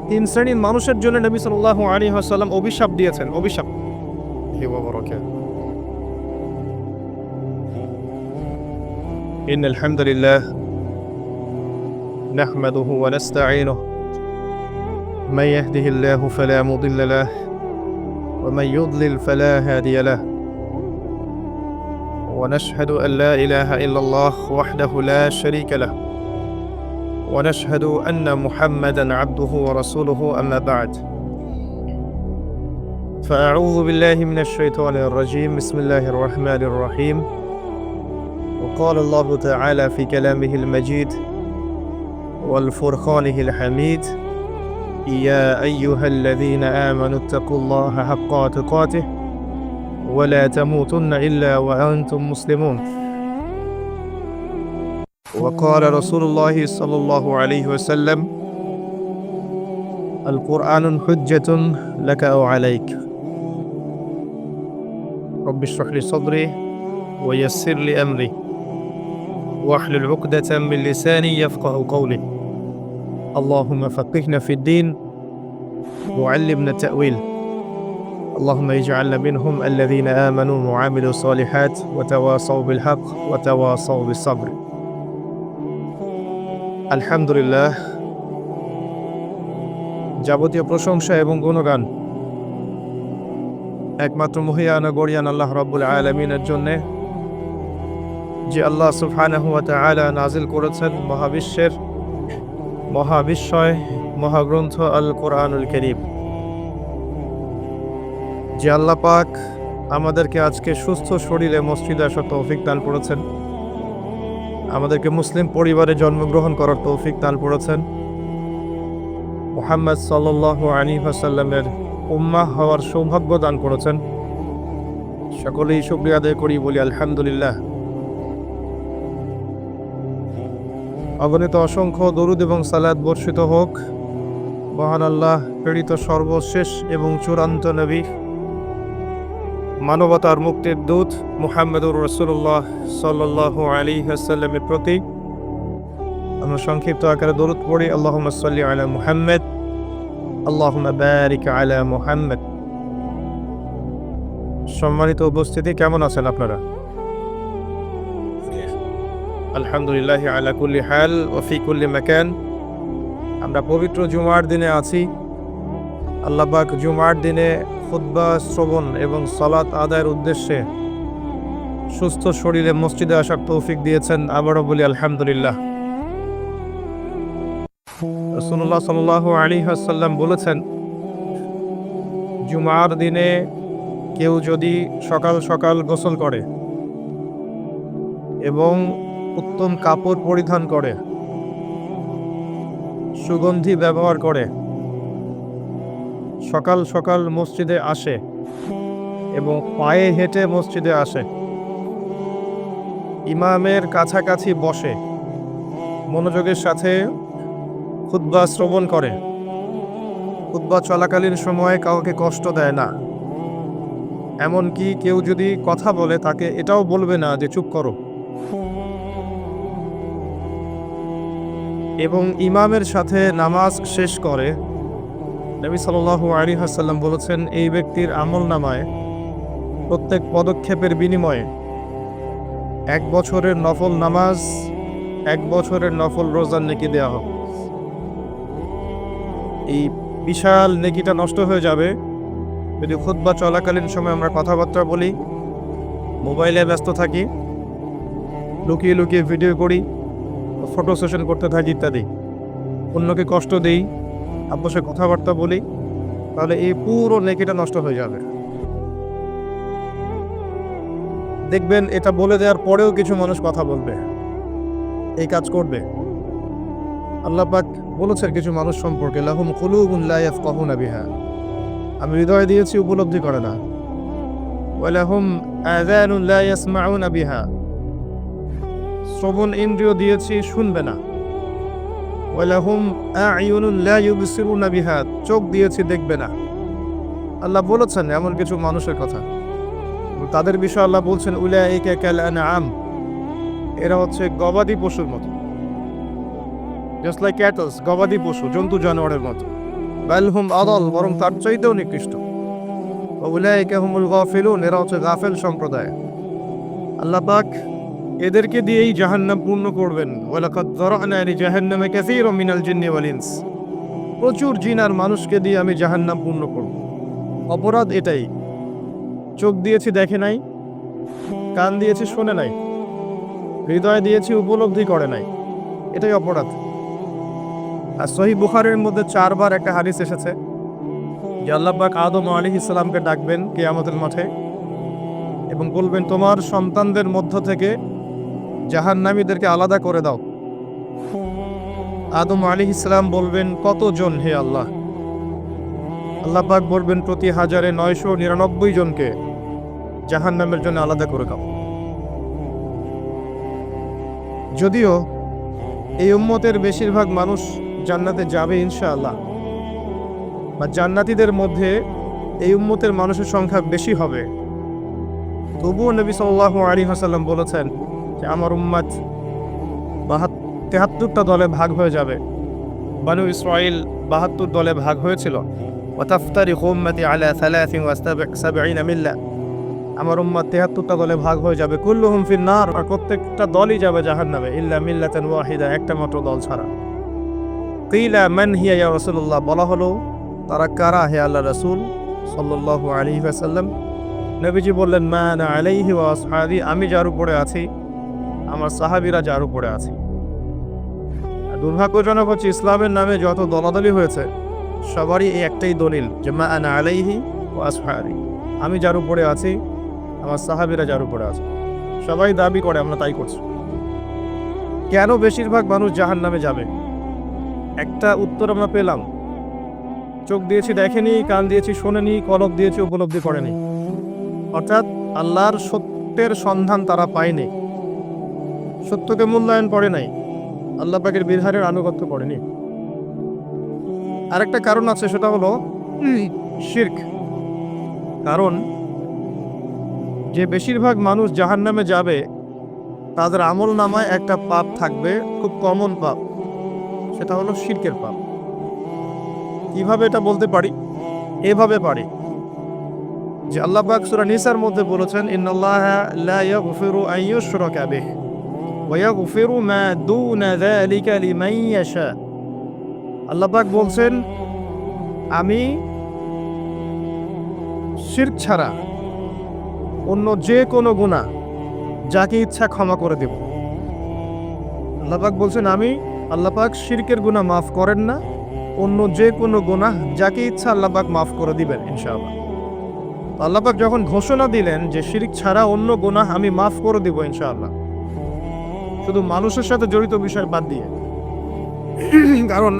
3 শ্রেণীর মানুষের জন্য নবী সাল্লাল্লাহু আলাইহি ওয়াসাল্লাম অভিশাপ দিয়েছেন। অভিশাপ, ইন্নাল হামদুলিল্লাহ নাহমাদুহু ওয়া নাস্তাঈনুহু মান ইয়াহদিহিল্লাহু ফালা মুদিল্লা লাহু ওয়া মান ইউদ্লিল ফালা হাদিয়া লাহু ونشهد أن لا إله إلا الله وحده لا شريك له ونشهد أن محمدًا عبده ورسوله أما بعد فأعوذ بالله من الشيطان الرجيم بسم الله الرحمن الرحيم وقال الله تعالى في كلامه المجيد والفرقانه الحميد يا أيها الذين آمنوا اتقوا الله حق تقاته ولا تموتن إلا وأنتم مسلمون وقال رسول الله صلى الله عليه وسلم القرآن حجة لك أو عليك رب اشرح لي صدري ويسر لي أمري واحلل عقدة من لساني يفقه قولي اللهم فقهنا في الدين وعلمنا التأويل اللهم اجعلنا منهم الذين آمنوا وعملوا الصالحات وتواصوا بالحق وتواصوا بالصبر আলহামদুলিল্লাহ যাবতীয় প্রশংসা এবং গুণগান একমাত্র মহিয়ান ও গরিয়ান আল্লাহ রাব্বুল আলামিনের জন্য, যে আল্লাহ সুবহানাহু ওয়া তাআলা নাজিল করেছেন মহাবিশ্বয় মহাগ্রন্থ আল কোরআনুল কারীম। যে আল্লাহ পাক আমাদেরকে আজকে সুস্থ শরীরে মসজিদে আসার তৌফিক দান করেছেন, আমাদেরকে মুসলিম পরিবারে জন্মগ্রহণ করার তৌফিক দান করেছেন, মুহাম্মদ সাল্লাল্লাহু আলাইহি ওয়াসাল্লামের উম্মাহ হওয়ার সৌভাগ্য দান করেছেন। সকলেই শুকরিয়া আদায় করি, বলি আলহামদুলিল্লাহ। অগণিত অসংখ্য দরুদ এবং সালাত বর্ষিত হোক মহান আল্লাহ প্রেরিত সর্বশেষ এবং চূড়ান্ত নবী, মানবতার মুক্তির দূত মুহাম্মদুর রাসূলুল্লাহ সাল্লাল্লাহু আলাইহি ওয়াসাল্লামের প্রতি। আমরা সংক্ষিপ্ত আকারে দরুদ পড়ি। আল্লাহুম্মা সাল্লি আলা মুহাম্মদ, আল্লাহুম্মা বারিক আলা মুহাম্মদ। সম্মানিত উপস্থিতি, কেমন আছেন আপনারা? আলহামদুলিল্লাহ আলা কুল্লি হাল ওয়া ফি কুল্লি মাকান। আমরা পবিত্র জুমার দিনে আছি। আল্লাহ পাক জুমার দিনে খুতবা শ্রবণ এবং সালাত আদায়ের উদ্দেশ্যে সুস্থ শরীরে মসজিদে আসার তৌফিক দিয়েছেন। আবারও বলি আলহামদুলিল্লাহ। রাসূলুল্লাহ সাল্লাল্লাহু আলাইহি ওয়াসাল্লাম বলেছেন, জুমার দিনে কেউ যদি সকাল সকাল গোসল করে এবং উত্তম কাপড় পরিধান করে, সুগন্ধি ব্যবহার করে, সকাল সকাল মসজিদে আসে এবং পায়ে হেঁটে মসজিদে আসে, ইমামের কাছাকাছি বসে, মনোযোগের সাথে খুতবা শ্রবণ করে, খুতবা চলাকালীন সময়ে কাউকে কষ্ট দেয় না, এমনকি কেউ যদি কথা বলে তাকে এটাও বলবে না যে চুপ করো, এবং ইমামের সাথে নামাজ শেষ করে, নবী সাল্লাল্লাহু আলাইহি ওয়াসাল্লাম বলেছেন, এই ব্যক্তির আমলনামায় প্রত্যেক পদক্ষেপের বিনিময়ে 1 বছরের নফল নামাজ, 1 বছরের নফল রোজার নেকি দেওয়া হবে। এই বিশাল নেকিটা নষ্ট হয়ে যাবে যদি খুতবা চলাকালীন সময় আমরা কথাবার্তা বলি, মোবাইলে ব্যস্ত থাকি, লুকিয়ে লুকিয়ে ভিডিও করি, ফটো সেশন করতে থাকি ইত্যাদি, অন্যকে কষ্ট দেই, আপসে কথাবার্তা বলি, তাহলে এই পুরো নেকিটা নষ্ট হয়ে যাবে। দেখবেন এটা বলে দেওয়ার পরেও কিছু মানুষ কথা বলবে, এই কাজ করবে। আল্লাহ পাক বলেছেন কিছু মানুষ সম্পর্কে, লাহুম কুলুবুন লা ইয়াফকাহুনা বিহা, আমি হৃদয় দিয়েছি উপলব্ধি করে না, ওয়া লাহুম আযানুন লা ইয়াসমাউনা বিহা, শ্রবণ ইন্দ্রিয় দিয়েছি শুনবে না, ওয়া লাহুম আ'য়ুনুন লা ইউবসিরুনা বিহা, চোখ দিয়েছি দেখবে না। আল্লাহ বলেছেন এমন কিছু মানুষের কথা, তাদের বিষয়ে আল্লাহ বলছেন, উলাইকা কাল আনআম, এরা হচ্ছে গবাদি পশুর মতো, জাস্ট লাইক ক্যাটলস, গবাদি পশু, জন্তু জানোয়ারের মতো। বাল হুম আদাল, বরং তার চাইতেও নিকৃষ্ট। উলাইকা হুমুল গাফিলুন, এরা হচ্ছে গাফেল সম্প্রদায়। আল্লাহ পাক এদেরকে দিয়েই জাহান্নাম পূর্ণ করবেন। ওয়ালাকাদ যারা'না লিজাহান্নামা কাসীরাম মিনাল জিন্নি ওয়াল ইনস, প্রচুর জিন আর মানুষকে দিয়ে আমি জাহান্নাম পূর্ণ করব। অপরাধ এটাই, চোখ দিয়েছি দেখে নাই, কান দিয়েছি শোনে নাই, হৃদয় দিয়েছি উপলব্ধি করে নাই, এটাই অপরাধ। আর সহিহ বুখারীর মধ্যে 4 বার একটা হাদিস এসেছে যে আল্লাহ পাক আদম আলাইহিস সালামকে ডাকবেন কিয়ামতের মাঠে এবং বলবেন, তোমার সন্তানদের মধ্য থেকে জাহান্নামীদেরকে আলাদা করে দাও। আদম আলাইহিস সালাম বলবেন, কতজন হে আল্লাহ? আল্লাহ পাক বলবেন, প্রতি 1999 জনকে জাহান্নামের জন্য আলাদা করে দাও। যদিও এই উম্মতের বেশিরভাগ মানুষ জান্নাতে যাবে ইনশাআল্লাহ, বা জান্নাতীদের মধ্যে এই উম্মতের মানুষের সংখ্যা বেশি হবে, তবুও নবী সাল্লাল্লাহু আলাইহি ওয়াসাল্লাম বলেছেন যে আমার উম্মত 73টা দলে ভাগ হয়ে যাবে। বানু ইসরাইল 72 দলে ভাগ হয়েছিল, وتفترق أمتي على 73 মিল্লা। আমার উম্মত 73টা দলে ভাগ হয়ে যাবে, কুল্লুহুম ফিন্নার, আর প্রত্যেকটা দলই যাবে জাহান্নামে, ইল্লা মিল্লাতান ওয়াহিদা, একটা মাত্র দল ছাড়া। কিলা মান হিয়া ইয়া রাসূলুল্লাহ, বলা হলো তারা কারা হে আল্লাহ রাসূল সাল্লাল্লাহু আলাইহি ওয়াসাল্লাম? নবীজি বললেন, মা আনা আলাইহি ওয়া আসহাবি, আমি যার উপরে আছি, আমার সাহাবীরা যার উপরে আছে। দুর্ভাগ্যজনক হচ্ছে ইসলামের নামে যত দলাদলি হয়েছে সবারই এই একটাই দলিল যে মা আনা আলাইহি ওয়া আসহাবি, আমি যার উপরে আছি, আমার সাহাবীরা যার উপরে আছে। সবাই দাবি করে, আমরা তাই করছি। কেন বেশিরভাগ মানুষ জাহান্নামে যাবে? একটা উত্তর আমরা পেলাম, চোখ দিয়েছি দেখেনি, কান দিয়েছি শোনেনি, কলব দিয়েছি উপলব্ধি করেনি। অর্থাৎ আল্লাহর সত্যের সন্ধান তারা পায়নি, সত্যকে মূল্যায়ন করে নাই, আল্লাহ পাকের বিধানের আনুগত্য করেনি। আরেকটা কারণ আছে, সেটা হলো শিরক। কারণ যে বেশিরভাগ মানুষ জাহান্নামে যাবে তাদের আমল নামায় একটা পাপ থাকবে, খুব কমন পাপ, সেটা হলো শিরকের পাপ। কিভাবে এটা বলতে পারি? এভাবে পারি যে আল্লাহ পাক সূরা নিসার মধ্যে বলেছেন, ইন্নাল্লাহা লা ইয়াগফিরু আন ইউশরাকা বিহি ওয়া ইয়াগফিরু মা দুনা যালিকা লিমান ইয়াশা। আল্লাহ পাক বলছেন, আমি শিরক ছাড়া অন্য যে কোনো গুনাহ যাকে ইচ্ছা ক্ষমা করে দেব। আল্লাহ পাক বলছেন, আল্লাহ পাক শিরকের গুনাহ মাফ করেন না, অন্য যে কোনো গুনাহ যাকে ইচ্ছা আল্লাহ পাক মাফ করে দিবেন ইনশাআল্লাহ। আল্লাহ পাক যখন ঘোষণা দিলেন যে শিরক ছাড়া অন্য গুনাহ আমি মাফ করে দিব ইনশাআল্লাহ, শুধু মানুষের সাথে জড়িত বিষয় বাদ দিয়ে, কারণ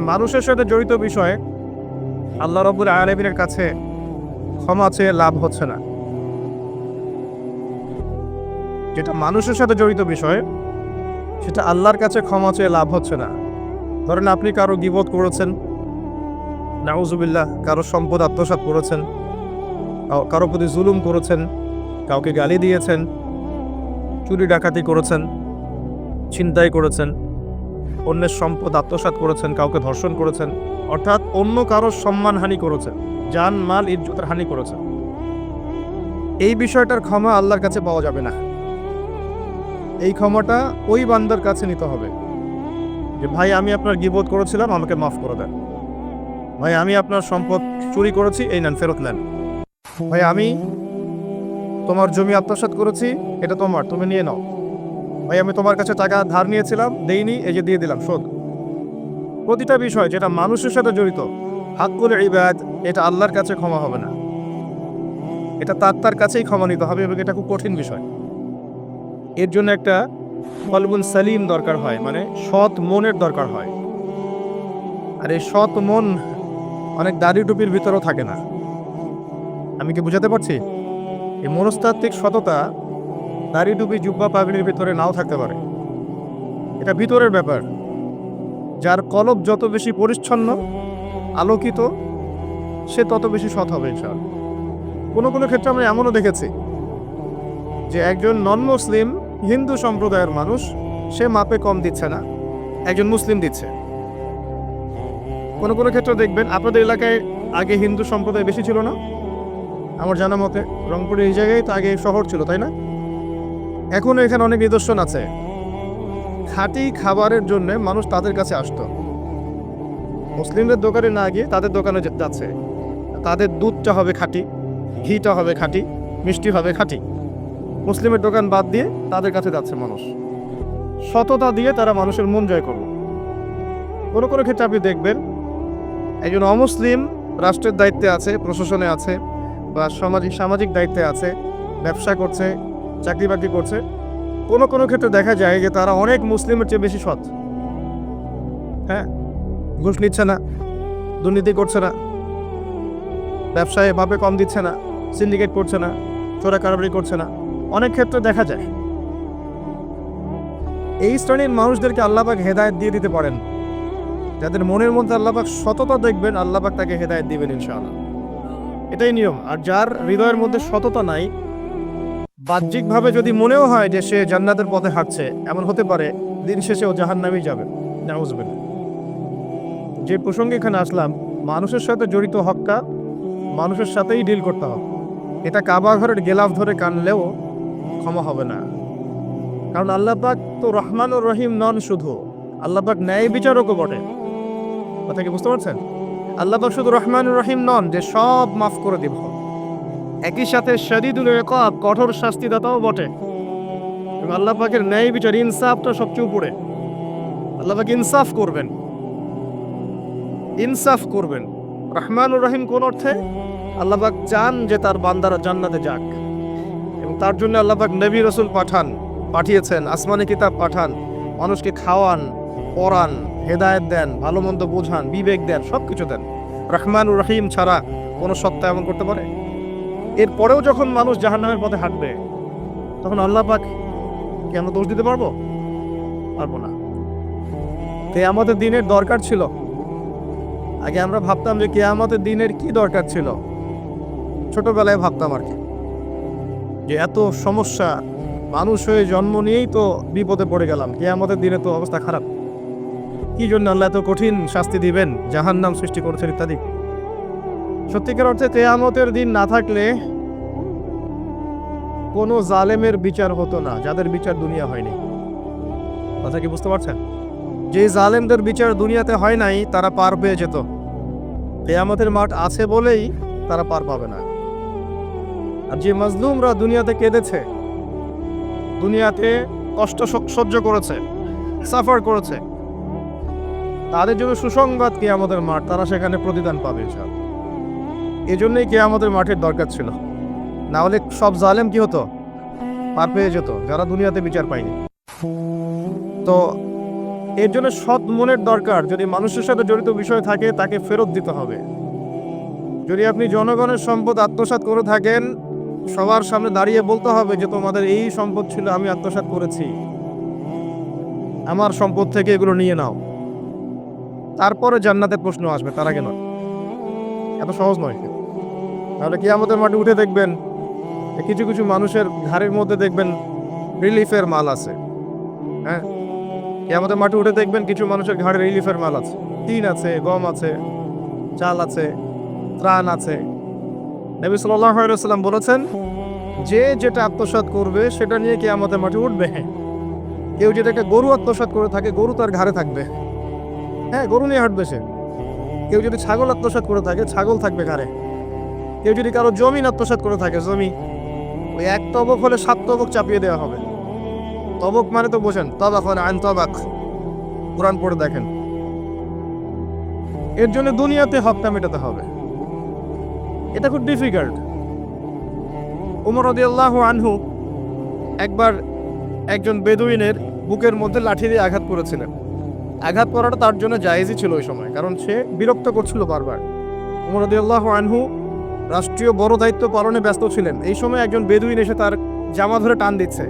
মানুষের সাথে জড়িত বিষয়ে আল্লাহ রাব্বুল আলামিনের কাছে ক্ষমা চেয়ে লাভ হচ্ছে না। যেটা মানুষের সাথে জড়িত বিষয় সেটা আল্লাহর কাছে ক্ষমা চেয়ে লাভ হচ্ছে না। ধরেন আপনি কারো গীবত করেছেন, নাউজুবিল্লাহ, কারো সম্পদ আত্মসাৎ করেছেন, কারো প্রতি জুলুম করেছেন, কাউকে গালি দিয়েছেন, চুরি ডাকাতি করেছেন, ছিনতাই করেছেন, অন্যের সম্পদ আত্মসাৎ করেছেন, কাউকে ধর্ষণ করেছেন, অর্থাৎ অন্য কারোর সম্মানহানি করেছেন, জান মাল ইজ্জতের হানি করেছেন। এই বিষয়টার ক্ষমা আল্লাহর কাছে পাওয়া যাবে না। এই ক্ষমাটা ওই বান্দার কাছে নিতে হবে যে ভাই আমি আপনার গীবত করেছিলাম, আমাকে মাফ করে দেন। ভাই আমি আপনার সম্পদ চুরি করেছি, এই নেন, ফেরত নেন। ভাই আমি তোমার জমি আত্মসাৎ করেছি, এটা তোমার, তুমি নিয়ে নাও। ভাই আমি তোমার কাছে টাকা ধার নিয়েছিলাম, দেইনি, এই যে দিয়ে দিলাম, শোধ। প্রতিটা বিষয় যেটা মানুষের সাথে জড়িত, হাক্কুল ইবাদ, এটা আল্লাহর কাছে ক্ষমা হবে না, এটা তার কাছেই ক্ষমা নিতে হবে, এবং এটা খুব কঠিন বিষয়। এর জন্য একটা কলবুন সালিম দরকার হয়, মানে সৎ মনের দরকার হয়। আর এই সৎ মন অনেক দাড়ি টুপির ভিতরেও থাকে না। আমি কি বুঝাতে পারছি? এই মনস্তাত্ত্বিক সততা দাড়ি টুপি জুব্বা পাগড়ির ভিতরে নাও থাকতে পারে, এটা ভিতরের ব্যাপার। যার কলব যত বেশি পরিচ্ছন্ন আলোকিত, সে তত বেশি সৎ হবে ইনশাআল্লাহ। কোনো কোনো ক্ষেত্রে আমরা এমনও দেখেছি যে একজন নন মুসলিম হিন্দু সম্প্রদায়ের মানুষ, সে মাপে কম দিচ্ছে না, একজন মুসলিম দিচ্ছে। কোনো কোনো ক্ষেত্রে দেখবেন আপনাদের এলাকায় আগে হিন্দু সম্প্রদায় বেশি ছিল না, আমার জানা মতে রংপুরের এই জায়গায় তো আগে শহর ছিল, তাই না? এখনো এখানে অনেক নিদর্শন আছে, খাঁটি খাবারের জন্য মানুষ তাদের কাছে আসতো, মুসলিমদের দোকানে না গিয়ে তাদের দোকানে যাচ্ছে। তাদের দুধটা হবে খাঁটি, ঘিটা হবে খাঁটি, মিষ্টি হবে খাঁটি। মুসলিমের দোকান বাদ দিয়ে তাদের কাছে যাচ্ছে মানুষ, সততা দিয়ে তারা মানুষের মন জয় করবে। কোনো কোনো ক্ষেত্রে আপনি দেখবেন একজন অমুসলিম রাষ্ট্রের দায়িত্বে আছে, প্রশাসনে আছে, বা সামাজিক দায়িত্বে আছে, ব্যবসা করছে, চাকরি বাকরি করছে। কোনো কোনো ক্ষেত্রে দেখা যায় যে তারা অনেক মুসলিমের চেয়ে বেশি সৎ। হ্যাঁ, ঘুষ নিচ্ছে না, দুর্নীতি করছে না, ব্যবসায় ভাবে কম দিচ্ছে না, সিন্ডিকেট করছে না, চোরা কারবারি করছে না, অনেক ক্ষেত্রে দেখা যায়। এই শ্রেণীর মানুষদেরকে আল্লাহ পাক হেদায়েত দিয়ে দিতে পারেন। যাদের মনের মধ্যে আল্লাহ পাক সততা দেখবেন, আল্লাহ পাক তাকে হেদায়েত দিবেন ইনশাআল্লাহ, এটাই নিয়ম। আর যার হৃদয়ের মধ্যে সততা নাই, বাহ্যিকভাবে যদি মনেও হয় যে সে জান্নাতের পথে হাঁটছে, এমন হতে পারে দিন শেষে ও জাহান্নামেই যাবে, নাউজুবিল্লাহ। যে প্রসঙ্গে এখানে আসলাম, মানুষের সাথে জড়িত হকটা মানুষের সাথেই ডিল করতে হবে। এটা কাবা ঘরের গেলাফ ধরে কানলেও ক্ষমা হবে না। কারণ আল্লাহ পাক তো রহমান ও রহিম নন, শুধু আল্লাহ পাক ন্যায় বিচারকও বটে। কথা কি বুঝতে পারছেন? আল্লাহ পাক শুধু রহমান ও রহিম নন যে সব মাফ করে দিব, একই সাথে শাদীদুল ইকাব, কঠোর শাস্তিদাতাও বটে। এবং আল্লাহ পাকের ন্যায় বিচার, ইনসাফটা সবচেয়ে উপরে। আল্লাহ পাক ইনসাফ করবেন, ইনসাফ করবেন। রহমান ও রহিম কোন অর্থে? আল্লাহ পাক চান যে তার বান্দারা জান্নাতে যাক, এবং তার জন্য আল্লাহ পাক নবী রাসূল পাঠিয়েছেন, আসমানি কিতাব পাঠান, মানুষকে খাওয়ান, পড়ান, হেদায়েত দেন, ভালো মন্দ বোঝান, বিবেক দেন, সবকিছু দেন। রহমান ও রহিম ছাড়া কোনো সত্তা এমন করতে পারে? এরপরেও যখন মানুষ জাহান্নামের পথে হাঁটবে, তখন আল্লাহ পাক কি আমরা দোষ দিতে পারবো? পারবো না। কিয়ামতের দিনের দরকার ছিল। আগে আমরা ভাবতাম যে কিয়ামতের দিনের কি দরকার ছিল, ছোটবেলায় ভাবতাম আর কি, যে এত সমস্যা, মানুষ হয়ে জন্ম নিয়েই তো বিপদে পড়ে গেলাম, কিয়ামতের দিনে তো অবস্থা খারাপ, কি জন্য আল্লাহ এত কঠিন শাস্তি দিবেন, জাহান্নাম সৃষ্টি করেছেন ইত্যাদি। সত্যিকার অর্থে কিয়ামতের দিন না থাকলে কোনো জালেমের বিচার হতো না, যাদের বিচার দুনিয়া হয়নি। কথা কি বুঝতে পারছেন? যে জালেমদের বিচার দুনিয়াতে হয় নাই, তারা পার পেয়ে যেত। কিয়ামতের মাঠ আছে বলেই তারা পার পাবে না। আর যে মাজলুমরা দুনিয়াতে কেঁদেছে, দুনিয়াতে কষ্ট সহ্য করেছে, সাফার করেছে, তাদের জন্য সুসংবাদ কিয়ামতের মাঠ, তারা সেখানে প্রতিদান পাবে ইনশাআল্লাহ। এজন্যই কিয়ামতের মাঠের দরকার ছিল, না হলে সব জালেম কি হতো? পার পেয়ে যেত, যারা দুনিয়াতে বিচার পায়নি। তো এর জন্য সৎ মনের দরকার। যদি মানুষের সাথে জড়িত বিষয় থাকে, তাকে ফেরত দিতে হবে। যদি আপনি জনগণের সম্পদ আত্মসাৎ করে থাকেন, সবার সামনে দাঁড়িয়ে বলতে হবে যে তোমাদের এই সম্পদ ছিল, আমি আত্মসাৎ করেছি, আমার সম্পদ থেকে এগুলো নিয়ে নাও। তারপরে জান্নাতের প্রশ্ন আসবে, তার আগে নয়। এত সহজ নয়। তাহলে কিয়ামতের মাঠে উঠে দেখবেন কিছু কিছু মানুষের ঘাড়ের মধ্যে দেখবেন রিলিফের মাল আছে। হ্যাঁ, কিয়ামতের মাঠে উঠে দেখবেন কিছু মানুষের ঘাড়ে রিলিফের মাল আছে, টিন আছে, গম আছে, চাল আছে, ত্রাণ আছে। নবী সাল্লাল্লাহু আলাইহি ওয়াসাল্লাম বলেছেন, যে যেটা আত্মসাৎ করবে সেটা নিয়ে কিয়ামতের মাঠে উঠবে। কেউ যদি একটা গরু আত্মসাৎ করে থাকে, গরু তার ঘাড়ে থাকবে। হ্যাঁ, গরু নিয়ে হাঁটবে সে। কেউ যদি ছাগল আত্মসাৎ করে থাকে, ছাগল থাকবে ঘাড়ে। কেউ যদি কারো জমি আত্মসাৎ করে থাকে, জমি, ওই এক তবক হলে 7 তবক চাপিয়ে দেওয়া হবে। তবক মানে তো বোঝেন, তবাক মানে আইন তবাক, কোরআন পড়ে দেখেন। এর জন্য দুনিয়াতে হকটা মেটাতে হবে, এটা খুব ডিফিকাল্ট। ওমর রাদিয়াল্লাহু আনহু একবার একজন বেদুইনের বুকের মধ্যে লাঠি দিয়ে আঘাত করেছিলেন। আঘাত করাটা তার জন্য জায়েজই ছিল ওই সময়, কারণ সে বিরক্ত করছিল বারবার। ওমর রাদিয়াল্লাহু আনহু রাষ্ট্রীয় বড় দায়িত্ব পালনে ব্যস্ত ছিলেন। এই সময় একজন বেদুইন এসে তার জামা ধরে টান দিচ্ছে,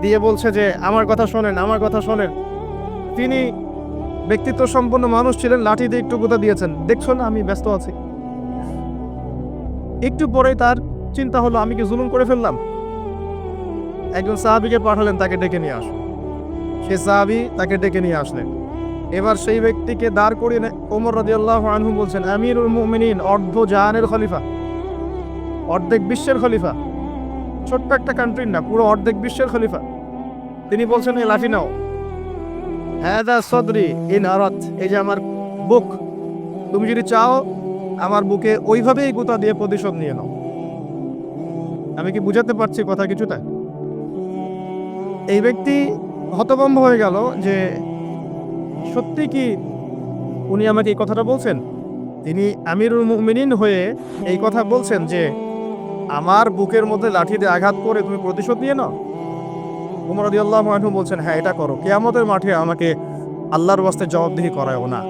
দিয়ে বলছে যে আমার কথা শোনেন, আমার কথা শোনেন। তিনি ব্যক্তিত্ব সম্পন্ন মানুষ ছিলেন, লাঠি দিয়ে একটু গুঁতা দিয়েছেন, দেখছো না আমি ব্যস্ত আছি। একটু পরেই তার চিন্তা হলো, আমি কি জুলুম করে ফেললাম? একজন সাহাবীকে পাঠালেন, তাকে ডেকে নিয়ে আসুন। সে সাহাবী তাকে ডেকে নিয়ে আসলেন। এবার সেই ব্যক্তিকে দাঁড় করিয়ে ওমর রাদিয়াল্লাহু আনহু বলছেন, আমিরুল মুমিনিন, অর্ধ জাহানের খলিফা, অর্ধেক বিশ্বের খলিফা, ছোট্ট একটা কান্ট্রির না, পুরো অর্ধেক বিশ্বের খলিফা। তিনি বলছেন, এই লাঠি নাও। হাদা সদরি ইন আরাত, এই যে আমার বুক, তুমি যদি চাও আমার বুকে ওইভাবেই গুঁতা দিয়ে প্রতিশোধ নিয়ে নাও। আমি কি বুঝাতে পারছি কথা কিছুটা? এই ব্যক্তি হতভম্ব হয়ে গেল যে সত্যি কি উনি আমাকে এই কথাটা বলছেন? তিনি আমিরুল মুমিনিন হয়ে এই কথা বলছেন যে আমার বুকের মধ্যে লাঠি দিয়ে আঘাত করে তুমি প্রতিশোধ নিয়ে নাও? ওমর রাদিয়াল্লাহু আনহু বলছেন, হ্যাঁ এটা করো, কিয়ামতের মাঠে আমাকে আল্লাহর ওয়াস্তে জবাবদিহি করায়ও না।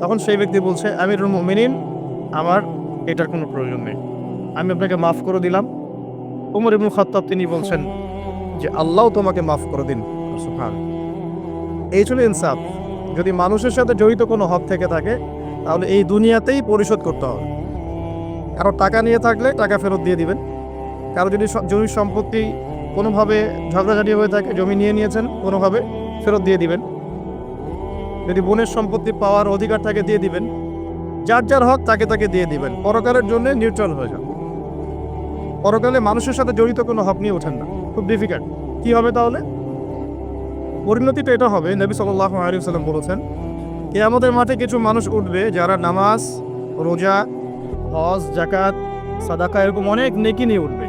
তখন সেই ব্যক্তি বলছে, আমিরুল মুমিনিন, আমার এটার কোনো প্রয়োজন নেই, আমি আপনাকে মাফ করে দিলাম। ওমর ইবনে খাত্তাব তিনি বলছেন যে আল্লাহ তোমাকে মাফ করে দিন। সুবহানাল্লাহ। এই ছিল ইনসাফ। যদি মানুষের সাথে জড়িত কোনো হক থেকে থাকে, তাহলে এই দুনিয়াতেই পরিশোধ করতে হবে। কারো টাকা নিয়ে থাকলে টাকা ফেরত দিয়ে দিবেন। কারো যদি জমি সম্পত্তি কোনোভাবে ঝগড়াঝাটি হয়ে থাকে, জমি নিয়ে নিয়েছেন কোনোভাবে, ফেরত দিয়ে দিবেন। যদি বোনের সম্পত্তি পাওয়ার অধিকার থাকে দিয়ে দিবেন, যার যার হক তাকে তাকে দিয়ে দিবেন, পরকালের জন্য নিউট্রাল হয়ে যান। পরকালে মানুষের সাথে জড়িত কোনো হক নিয়ে ওঠেন না, খুব ডিফিকাল্ট। কি হবে তাহলে? পরিণতিটা এটা হবে, নবী সাল্লাল্লাহু আলাইহি ওয়াসাল্লাম বলেছেন, কিয়ামতের মাঠে কিছু মানুষ উঠবে যারা নামাজ, রোজা, হজ, যাকাত, সাদাকা এরকম অনেক নেকি নিয়ে উঠবে।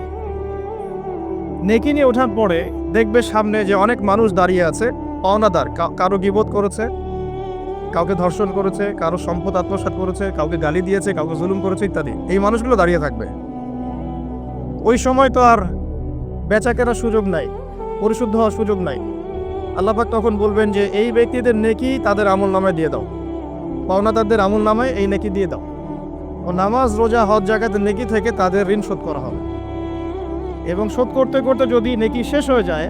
নেকি নিয়ে ওঠার পরে দেখবে সামনে যে অনেক মানুষ দাঁড়িয়ে আছে অনাদার, কারো গীবত করেছে, কাউকে ধর্ষণ করেছে, কারো সম্পদ আত্মসাৎ করেছে, কাউকে গালি দিয়েছে, কাউকে জুলুম করেছে ইত্যাদি। এই মানুষগুলো দাঁড়িয়ে থাকবে। ওই সময় তো আর বেচা কেনার সুযোগ নাই, পরিশুদ্ধ হওয়ার সুযোগ নাই। আল্লাহ পাক তখন বলবেন যে এই ব্যক্তিদের নেকি তাদের আমল নামায় দিয়ে দাও, পাওনাদারদের আমল নামায় এই নেকি দিয়ে দাও, ও নামাজ, রোজা, হজ, যাকাতের নেকি থেকে তাদের ঋণ শোধ করা হবে। এবং শোধ করতে করতে যদি নেকি শেষ হয়ে যায়,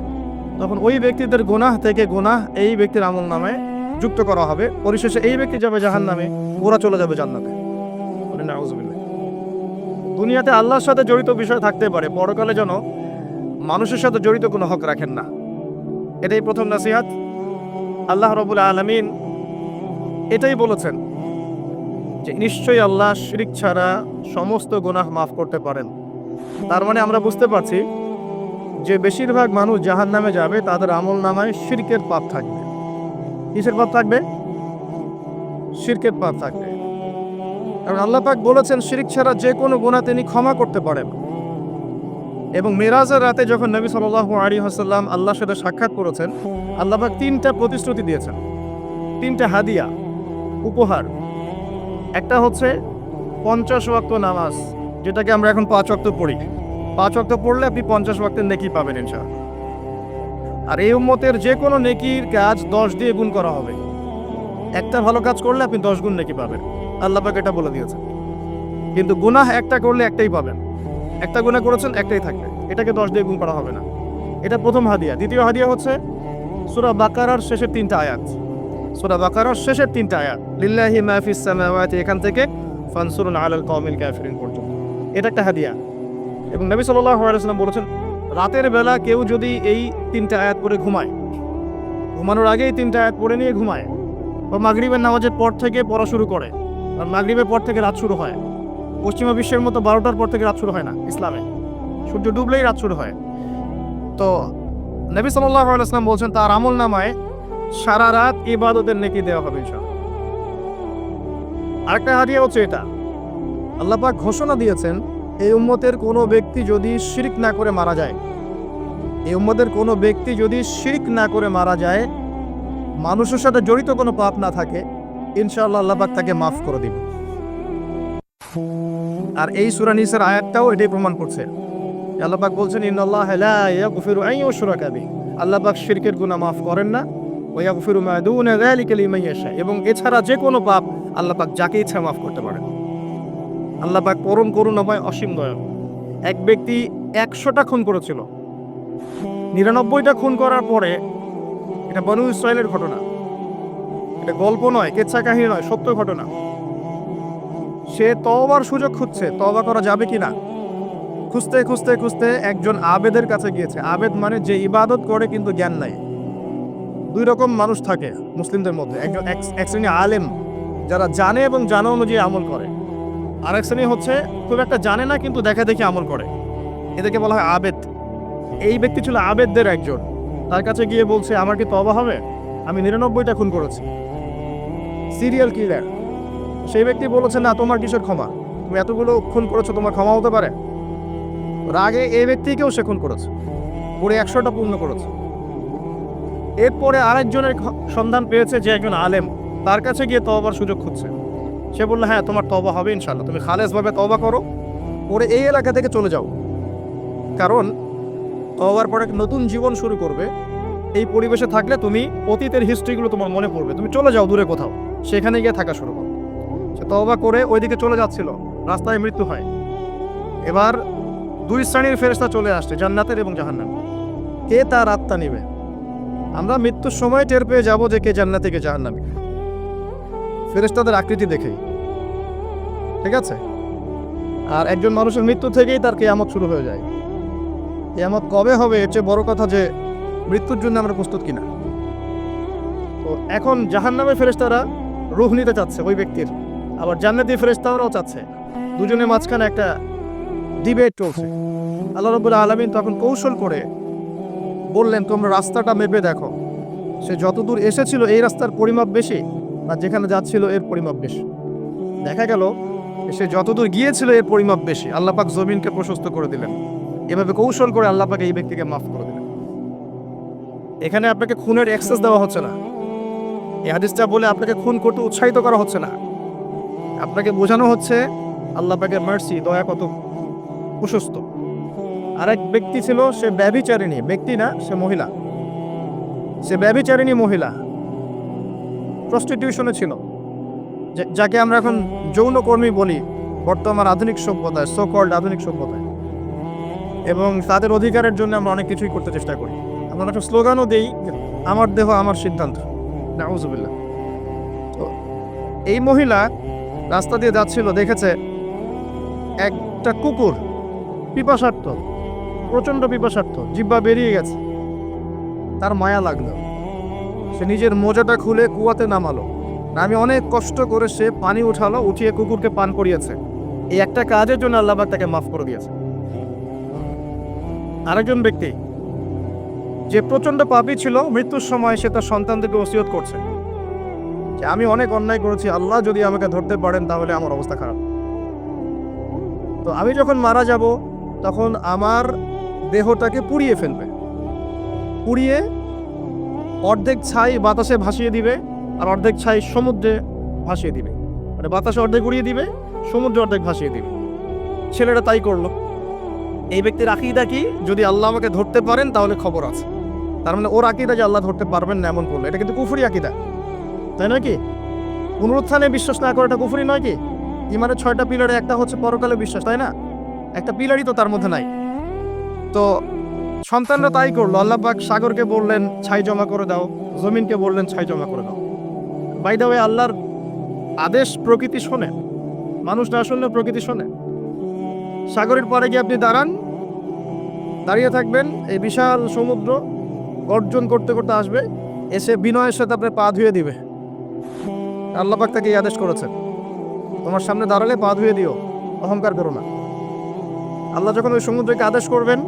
তখন ওই ব্যক্তিদের গুনাহ থেকে গুনাহ এই ব্যক্তির আমল নামায় যুক্ত করা হবে। পরিশেষে এই ব্যক্তি যাবে জাহান্নামে, ওরা চলে যাবে জান্নাতে। নাউযুবিল্লাহ। দুনিয়াতে আল্লাহর সাথে জড়িত বিষয় থাকতে পারে, পরকালে যেন মানুষের সাথে জড়িত কোনো হক রাখেন না। এটাই প্রথম নসিহত। আল্লাহ রাব্বুল আলামিন এটাই বলেছেন যে নিশ্চয়ই আল্লাহ শিরক ছাড়া সমস্ত গুনাহ মাফ করতে পারেন। তার মানে আমরা বুঝতে পারছি যে বেশিরভাগ মানুষ জাহান্নামে যাবে, তাদের আমল নামায় শিরকের পাপ থাকবে। কিসের পাপ থাকবে? শিরকের পাপ থাকবে। কারণ আল্লাহ পাক বলেছেন শিরক ছাড়া যে কোনো গুনাহ তিনি ক্ষমা করতে পারেন। এবং মেরাজের রাতে যখন নবী সাল্লাল্লাহু আলাইহি ওয়াসাল্লাম আল্লাহর সাথে সাক্ষাৎ করেছেন, আল্লাহ পাক 3টা প্রতিশ্রুতি দিয়েছেন, 3টা হাদিয়া, উপহার। একটা হচ্ছে 50 ওয়াক্ত নামাজ, যেটাকে আমরা এখন 5 ওয়াক্ত পড়ি। 5 ওয়াক্ত পড়লে আপনি 50 ওয়াক্তের নেকি পাবেন ইনশাআল্লাহ। আর এই উম্মতের যে কোনো নেকির কাজ 10 দিয়ে গুণ করা হবে। একটা ভালো কাজ করলে আপনি 10 গুণ নেকি পাবেন, আল্লাহ পাক এটা বলে দিয়েছেন। কিন্তু গুনাহ একটা করলে একটাই পাবেন, একটা গুনাহ করেছেন একটাই থাকবে, এটাকে 10 দিয়ে গুণ করা হবে না। এটা প্রথম হাদিয়া। দ্বিতীয় হাদিয়া হচ্ছে সূরা বাকারার শেষের 3টা আয়াত। সূরা বাকারার শেষের 3টা আয়াত, লিল্লাহি মা ফিস সামাওয়াতি, এখান থেকে ফানসুরুন আলাল কওমিল কাফিরিন পর্যন্ত। এটা একটা হাদিয়া। এবং নবী সাল্লাল্লাহু আলাইহি ওয়াসাল্লাম বলেছেন, রাতের বেলা কেউ যদি এই 3টা আয়াত পড়ে ঘুমায়, ঘুমানোর আগেই 3টা আয়াত পড়ে নিয়ে ঘুমায়, বা মাগরিবের নামাজের পর থেকে পড়া শুরু করে, আর মাগরিবের পর থেকে রাত শুরু হয়। পশ্চিমা বিশ্বের মতো 12টার পর থেকে রাত শুরু হয় না ইসলামে, সূর্য ডুবলেই রাত শুরু হয়। তো নবী সাল্লাল্লাহু আলাইহি ওয়াসাল্লাম বলছেন তার আমল নামায় সারা রাত ইবাদতের নেকি দেওয়া হবে ইনশাআল্লাহ। আরেকটা হাদিয়া হচ্ছে এটা, আল্লাহ পাক ঘোষণা দিয়েছেন এই উম্মতের কোনো ব্যক্তি যদি শিরক না করে মারা যায়, এই উম্মতের কোনো ব্যক্তি যদি শিরক না করে মারা যায়, মানুষের সাথে জড়িত কোনো পাপ না থাকে, ইনশাআল্লাহ আল্লাহ পাক তাকে মাফ করে দিবেন। আর এই সূরা নিসার আয়াতটাও এটাই প্রমাণ করছে। আল্লাহ পাক বলছেন, ইন্নাল্লাহা লা ইয়াগফিরু আন ইউশরাকা বিহি, আল্লাহ পাক শিরকের গুনাহ মাফ করেন না, ওয়া ইয়াগফিরু মা দুনা যালিকা লিমান ইয়াশা, এবং এছাড়া যে কোনো পাপ আল্লাহ পাক যাকে ইচ্ছা মাফ করতে পারেন। আল্লাহ পাক পরম করুণাময়, অসীম দয়ালু। এক ব্যক্তি 100টা খুন করেছিল, 99টা খুন করার পরে, এটা বনু ইসরাইলের ঘটনা, এটা গল্প নয়, কেচ্ছা কাহিনী নয়, সত্য ঘটনা। সে তওবার সুযোগ খুঁজছে, তওবা করা যাবে কিনা। খুঁজতে খুঁজতে খুঁজতে একজন আবেদের কাছে গিয়েছে। আবেদ মানে যে ইবাদত করে কিন্তু জ্ঞান নাই। 2 রকম মানুষ থাকে মুসলিমদের মধ্যে, একজন এক শ্রেণী আলেম যারা জানে এবং জানা অনুযায়ী আমল করে, আর এক শ্রেণী হচ্ছে খুব একটা জানে না কিন্তু দেখা দেখি আমল করে, এদেরকে বলা হয় আবেদ। এই ব্যক্তি ছিল আবেদদের একজন। তার কাছে গিয়ে বলছে, আমার কি তওবা হবে? আমি 99টা খুন করেছি, সিরিয়াল কিলার। সেই ব্যক্তি বলেছে, না, তোমার কিসের ক্ষমা? তুমি এতগুলো খুন করেছো, তোমার ক্ষমা হতে পারে? রাগে এই ব্যক্তিকেও সে খুন করেছে, পুরো 100টা পূর্ণ করেছে। এরপরে আরেকজনের সন্ধান পেয়েছে যে একজন আলেম, তার কাছে গিয়ে তওবার সুযোগ খুঁজছে। সে বললো, হ্যাঁ, তোমার তওবা হবে ইনশাআল্লাহ, তুমি খালেসভাবে তওবা করো, পরে এই এলাকা থেকে চলে যাও। কারণ তওবার পরে নতুন জীবন শুরু করবে। এই পরিবেশে থাকলে তুমি অতীতের হিস্ট্রিগুলো তোমার মনে পড়বে, তুমি চলে যাও দূরে কোথাও, সেখানে গিয়ে থাকা শুরু করো। সে তওবা করে ওইদিকে চলে যাচ্ছিল, রাস্তায় মৃত্যু হয়। এবার 2 শ্রেণীর ফেরেশতা চলে আসছে, জান্নাতের এবং জাহান্নামের। কে তার আত্মা নেবে? আমরা মৃত্যুর সময় টের পেয়ে যাব যে কে জান্নাতি কে জাহান্নামী, ফেরেশতাদের আকৃতি দেখেই, ঠিক আছে? আর একজন মানুষের মৃত্যু থেকেই তার কিয়ামত শুরু হয়ে যায়। কিয়ামত কবে হবে এর চেয়ে বড় কথা যে মৃত্যুর জন্য আমরা প্রস্তুত কিনা। তো এখন জাহান্নামের ফেরেশতারা রূহ নিতে চাচ্ছে ওই ব্যক্তির, আবার জান্নাতি ফেরেশতারাও চাচ্ছে, দুজনের মাঝখানে একটা ডিবেট চলছে। আল্লাহ রাব্বুল আলামিন তখন কৌশল করে বললেন, তোমরা রাস্তাটা মেপে দেখো, সে যতদূর এসেছিল এই রাস্তার পরিমাপ বেশি, আর যেখানে যাচ্ছিল এর পরিমাপ বেশি। দেখা গেল সে যতদূর গিয়েছিল এর পরিমাপ বেশি। আল্লাহ পাক জমিনকে প্রশস্ত করে দিলেন। এভাবে কৌশল করে আল্লাহ পাক এই ব্যক্তিকে মাফ করে দিলেন। এখানে আপনাকে খুনের অ্যাক্সেস দেওয়া হচ্ছে না। এই হাদিসটা বলে আপনাকে খুন করতে উৎসাহিত করা হচ্ছে না। আপনাকে বোঝানো হচ্ছে আল্লাহ পাকের মার্সি, দয়া কত প্রশস্ত। আরেক ব্যক্তি ছিল, সে ব্যভিচারিণী, ব্যক্তি না, সে মহিলা, সে ব্যভিচারিণী মহিলা, প্রস্টিটিউশনে ছিল, যাকে আমরা এখন যৌনকর্মী বলি বর্তমান আধুনিক সভ্যতায়, সো কল্ড আধুনিক সভ্যতায়। এবং তাদের অধিকারের জন্য আমরা অনেক কিছুই করতে চেষ্টা করি। আমরা একটা স্লোগানও দেই, আমার দেহ আমার সিদ্ধান্ত, নাউজুবিল্লাহ। তো এই মহিলা রাস্তা দিয়ে যাচ্ছিল, দেখেছে একটা কুকুর পিপাসার্থ, প্রচণ্ড পিপাসার্থ, জিহ্বা বেরিয়ে গেছে। তার মায়া লাগলো, সে নিজের মোজাটা খুলে কুয়াতে নামালো। আমি অনেক কষ্ট করে সে পানি উঠালো, উঠিয়ে কুকুরকে পান করিয়েছে। এই একটা কাজের জন্য আল্লাহ পাক তাকে মাফ করে দিয়েছে। আরেকজন ব্যক্তি যে প্রচণ্ড পাপী ছিল, মৃত্যুর সময় সে তার সন্তানদেরকে ওসিয়ত করছে যে আমি অনেক অন্যায় করেছি, আল্লাহ যদি আমাকে ধরতে পারেন তাহলে আমার অবস্থা খারাপ। তো আমি যখন মারা যাব তখন আমার দেহটাকে পুড়িয়ে ফেলবে, পুড়িয়ে অর্ধেক ছাই বাতাসে ভাসিয়ে দিবে, আর অর্ধেক ছাই সমুদ্রে ভাসিয়ে দিবে। মানে বাতাসে অর্ধেক উড়িয়ে দিবে, সমুদ্রে অর্ধেক ভাসিয়ে দিবে। ছেলেটা তাই করলো। এই ব্যক্তির আকীদা কি? যদি আল্লাহ আমাকে ধরতে পারেন তাহলে খবর আছে। তার মানে ওর আকীদা যে আল্লাহ ধরতে পারবেন না এমন করলো, এটা কিন্তু কুফরি আকীদা, তাই নয় কি? পুনরুত্থানে বিশ্বাস না করে এটা কুফরি নয় কি? ইমানের 6টা পিলারে একটা হচ্ছে পরকালে বিশ্বাস, তাই না? একটা পিলারই তো তার মধ্যে নাই। তো সন্তানরা তাই করলো। আল্লাহ পাক সাগরকে বললেন ছাই জমা করে দাও, জমিনকে বললেন ছাই জমা করে দাও। বাই দ্য ওয়ে, আল্লাহর আদেশ প্রকৃতি শোনে, মানুষ না শুনলে প্রকৃতি শোনে। সাগরের পরে গিয়ে আপনি দাঁড়িয়ে থাকবেন, এই বিশাল সমুদ্র গর্জন করতে করতে আসবে, এসে বিনয়ের সাথে আপনার পা ধুয়ে দিবে। আল্লাহ পাক তাকে এই আদেশ করেছেন, তোমার সামনে দাঁড়ালে পা ধুয়ে দিও, অহংকার করো না। আল্লাহ যখন ওই সমুদ্রকে আদেশ করবেন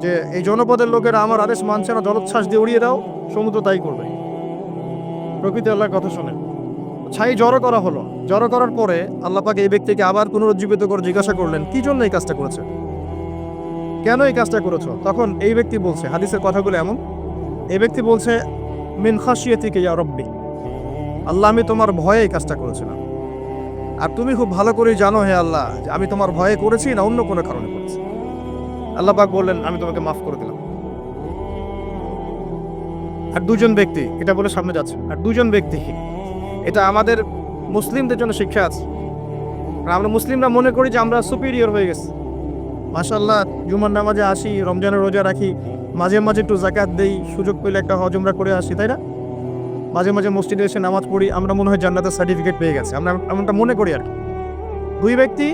যে এই জনপদের লোকেরা আমার আদেশ মানছে না, জলোচ্ছ্বাস দিয়ে উড়িয়ে দাও, সমুদ্র তাই করবে। প্রকৃতি আল্লাহর কথা শোনে। ছাই জড়ো করা হলো। জড়ো করার পরে আল্লাহ পাক এই ব্যক্তিকে আবার পুনরুজ্জীবিত করে জিজ্ঞাসা করলেন, কি জন্য এই কাজটা করেছে, কেন এই কাজটা করেছো? তখন এই ব্যক্তি বলছে, হাদিসের কথাগুলো এমন, এই ব্যক্তি বলছে, মিন খাশিয়াতিকা ইয়া রাব্বি, আল্লাহ আমি তোমার ভয়ে এই কাজটা করেছিলাম। আর তুমি খুব ভালো করেই জানো হে আল্লাহ যে আমি তোমার ভয়ে করেছি না অন্য কোনো কারণে করেছি। আল্লাহ পাক বললেন, আমি তোমাকে মাফ করে দিলাম। আর দুজন ব্যক্তি, এটা বলে সামনে যাচ্ছে, আর দুজন ব্যক্তি, এটা আমাদের মুসলিমদের জন্য শিক্ষা আছে। আমরা মুসলিমরা মনে করি যে আমরা সুপিরিয়র হয়ে গেছি, মাশাআল্লাহ জুমার নামাজে আসি, রমজানের রোজা রাখি, মাঝে মাঝে একটু জাকাত দেই, সুযোগ পেলে একটা হজ উমরা করে আসি, তাই না? মাঝে মাঝে মসজিদে এসে নামাজ পড়ি, আমরা মনে হয় জান্নাতের সার্টিফিকেট পেয়ে গেছি, আমরা এমনটা মনে করি আর কি। দুই ব্যক্তি,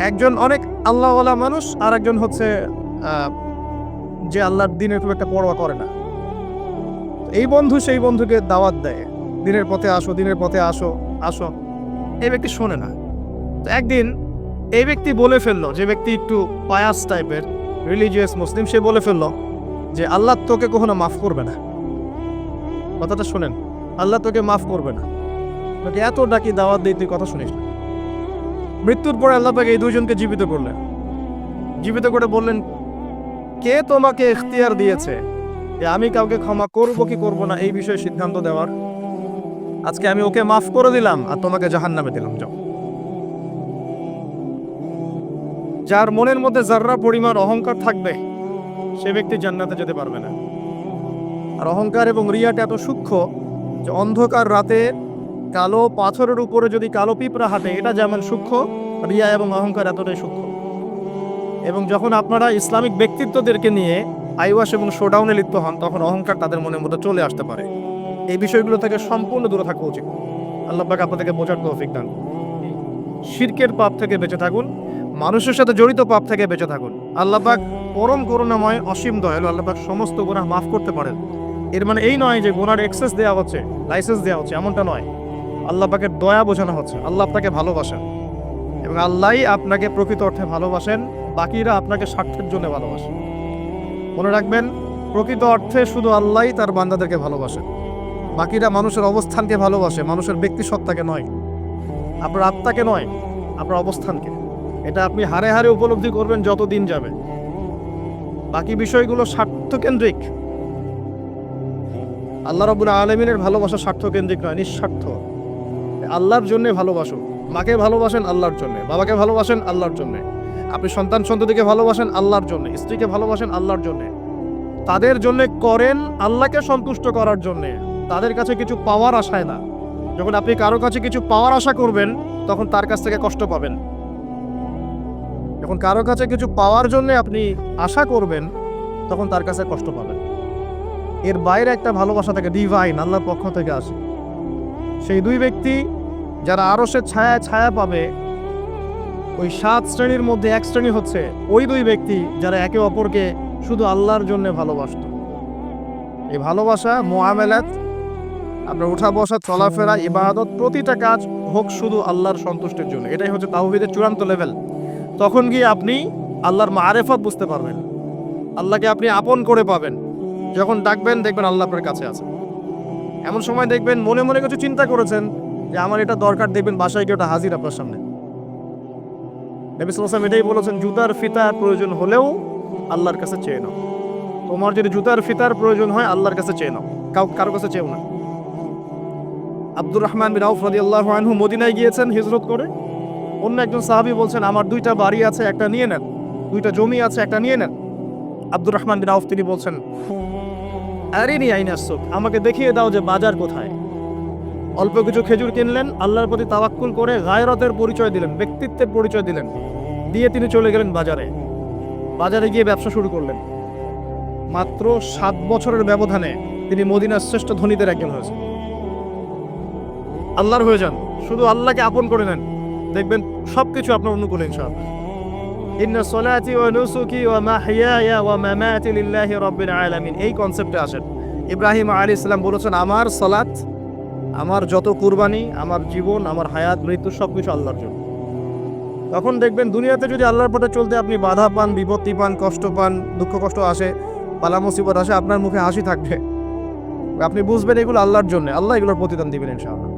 একজন অনেক আল্লাহওয়ালা মানুষ, আর একজন হচ্ছে যে আল্লাহর দিনের খুব একটা পরোয়া করে না। এই বন্ধু সেই বন্ধুকে দাওয়াত দেয়, দিনের পথে আসো, দিনের পথে আসো আসো। এই ব্যক্তি শোনে না। তো একদিন এই ব্যক্তি বলে ফেললো, যে ব্যক্তি একটু পায়াস টাইপের রিলিজিয়াস মুসলিম, সে বলে ফেললো যে আল্লাহ তোকে কখনো মাফ করবে না। কথাটা শোনেন, আল্লাহ তোকে মাফ করবে না, তোকে এত ডাকি দাওয়াত দিই, তুই কথা শুনিস না। মৃত্যুর পরে আল্লাহ পাক এই দুইজনকে জীবিত করলেন। জীবিত করে বললেন, কে তোমাকে ইখতিয়ার দিয়েছে যে আমি কাউকে ক্ষমা করব কি করব না এই বিষয়ে সিদ্ধান্ত দেওয়ার? আজকে আমি ওকে মাফ করে দিলাম আর তোমাকে জাহান্নামে দিলাম। যাও। যার মনের মধ্যে যাররা পরিমাণ অহংকার থাকবে সে ব্যক্তি জান্নাতে যেতে পারবে না। আর অহংকার এবং রিয়াটা এত সূক্ষ্ম যে অন্ধকার রাতে কালো পাথরের উপরে যদি কালো পিঁপড়া হাঁটে, এটা যেমন সূক্ষ্ম, রিয়া এবং অহংকার এতটাই সূক্ষ্ম। এবং যখন আপনারা ইসলামিক ব্যক্তিত্বদেরকে নিয়ে আইওয়াশ এবং শোডাউনে লিপ্ত হন, তখন অহংকার তাদের মনের মধ্যে চলে আসতে পারে। এই বিষয়গুলো থেকে সম্পূর্ণ দূরে থাকা উচিত। আল্লাহ পাক আপনাদেরকে বোঝার তৌফিক দান। শিরকের পাপ থেকে বেঁচে থাকুন, মানুষের সাথে জড়িত পাপ থেকে বেঁচে থাকুন। আল্লাহ পাক পরম করুণাময়, অসীম দয়ালু। আল্লাহ পাক সমস্ত গুনাহ মাফ করতে পারেন। এর মানে এই নয় যে গুনার এক্সেস দেওয়া হচ্ছে, লাইসেন্স দেওয়া হচ্ছে, এমনটা নয়। আল্লাহ পাকের দয়া বোঝানো হচ্ছে, আল্লাহ আপনাকে ভালোবাসেন এবং আল্লাহই আপনাকে প্রকৃত অর্থে ভালোবাসেন, বাকিরা আপনাকে স্বার্থের জন্য ভালোবাসেন। মনে রাখবেন, প্রকৃত অর্থে শুধু আল্লাহই তার বান্দাদেরকে ভালোবাসেন, বাকিরা মানুষের অবস্থানকে ভালোবাসে, মানুষের ব্যক্তিসত্তাকে নয়, আপনার আত্মাকে নয়, আপনার অবস্থানকে। এটা আপনি হারে হারে উপলব্ধি করবেন যত দিন যাবে। বাকি বিষয়গুলো স্বার্থকেন্দ্রিক। আল্লাহ রাব্বুল আলামিনের ভালোবাসা স্বার্থকেন্দ্রিক নয়, নিঃস্বার্থ। আল্লাহর জন্য ভালোবাসুন। মাকে ভালোবাসেন আল্লাহর জন্য, বাবাকে ভালোবাসেন আল্লাহর জন্য, আপনি সন্তান সন্ততিকে ভালোবাসেন আল্লাহর জন্য, স্ত্রীকে ভালোবাসেন আল্লাহর জন্য। তাদের জন্য করেন আল্লাহকে সন্তুষ্ট করার জন্য, তাদের কাছে কিছু পাওয়ার আশায় না। যখন আপনি কারো কাছে কিছু পাওয়ার আশা করবেন, তখন তার কাছ থেকে কষ্ট পাবেন। যখন কারো কাছে কিছু পাওয়ার জন্য আপনি আশা করবেন, তখন তার কাছে কষ্ট পাবেন। এর বাইরে একটা ভালোবাসা থাকে, ডিভাইন, আল্লাহর পক্ষ থেকে আসে। সেই দুই ব্যক্তি যারা আরশের ছায়া ছায়া পাবে, ওই 7 শ্রেণীর মধ্যে এক শ্রেণী হচ্ছে ওই দুই ব্যক্তি যারা একে অপরকে শুধু আল্লাহর জন্য ভালোবাসত। এই ভালোবাসা মুআমালাত, আপনার উঠা বসা, চলাফেরা, ইবাদত, প্রতিটা কাজ হোক শুধু আল্লাহর সন্তুষ্টির জন্য। এটাই হচ্ছে তাওহীদের চূড়ান্ত লেভেল। তখন গিয়ে আপনি আল্লাহর মারেফত বুঝতে পারবেন, আল্লাহকে আপনি আপন করে পাবেন। যখন ডাকবেন দেখবেন আল্লাহ আপনার কাছে আছে। এমন সময় দেখবেন মনে মনে কিছু চিন্তা করেছেন যে আমার এটা দরকার, দেখবেন বাসায় গিয়ে ওটা হাজির আপনার সামনে। নবী সাল্লাল্লাহু আলাইহি ওয়াসাল্লাম এটাই বলেছেন, জুতার ফিতার প্রয়োজন হলেও আল্লাহর কাছে চেয়ে নাও। তোমার যদি জুতার ফিতার প্রয়োজন হয় আল্লাহর কাছে চেয়ে নাও, কারো কাছে চেয়েও না। আব্দুর রহমান বিন আউফ রাদিয়াল্লাহু আনহু মদিনায় গিয়েছেন হিজরত করে। অন্য একজন সাহাবী বলছেন, আমার 2টা বাড়ি আছে, একটা নিয়ে নেন, 2টা জমি আছে, একটা নিয়ে নেন। আব্দুর রহমান বিন আউফ তিনি বলছেন, আরিনি আইনাস সুক, আমাকে দেখিয়ে দাও যে বাজার কোথায়। অল্প কিছু খেজুর কিনলেন, আল্লাহর প্রতি তাওয়াক্কুল করে গায়রতের পরিচয় দিলেন, ব্যক্তিত্বের পরিচয় দিলেন, দিয়ে তিনি চলে গেলেন বাজারে। বাজারে গিয়ে ব্যবসা শুরু করলেন। মাত্র 7 বছরের ব্যবধানে তিনি মদিনার শ্রেষ্ঠ ধনীদের একজন হয়েছেন। আল্লাহর হয়ে যান, শুধু আল্লাহকে আপন করে নেন, দেখবেন সবকিছু আপনার অনুকূলে ইনশাআল্লাহ। ইন্না সলাতি ওয়া নুসুকি ওয়া মাহইয়ায়া ওয়া মামাতি লিল্লাহি রাব্বিল আলামিন, এই কনসেপ্টে আসেন। ইব্রাহিম আলাইহিস সালাম বলেছেন, আমার সালাত, আমার যত কুরবানি, আমার জীবন, আমার হায়াত, মৃত্যু সবকিছু আল্লাহর জন্য। তখন দেখবেন দুনিয়াতে যদি আল্লাহর পথে চলতে আপনি বাধা পান, বিপত্তি পান, কষ্ট পান, দুঃখ কষ্ট আসে, বালা মুসিবত আসে, আপনার মুখে হাসি থাকবে। আপনি বুঝবেন এগুলো আল্লাহর জন্য, আল্লাহ এগুলোর প্রতিদান দিবেন ইনশাআল্লাহ।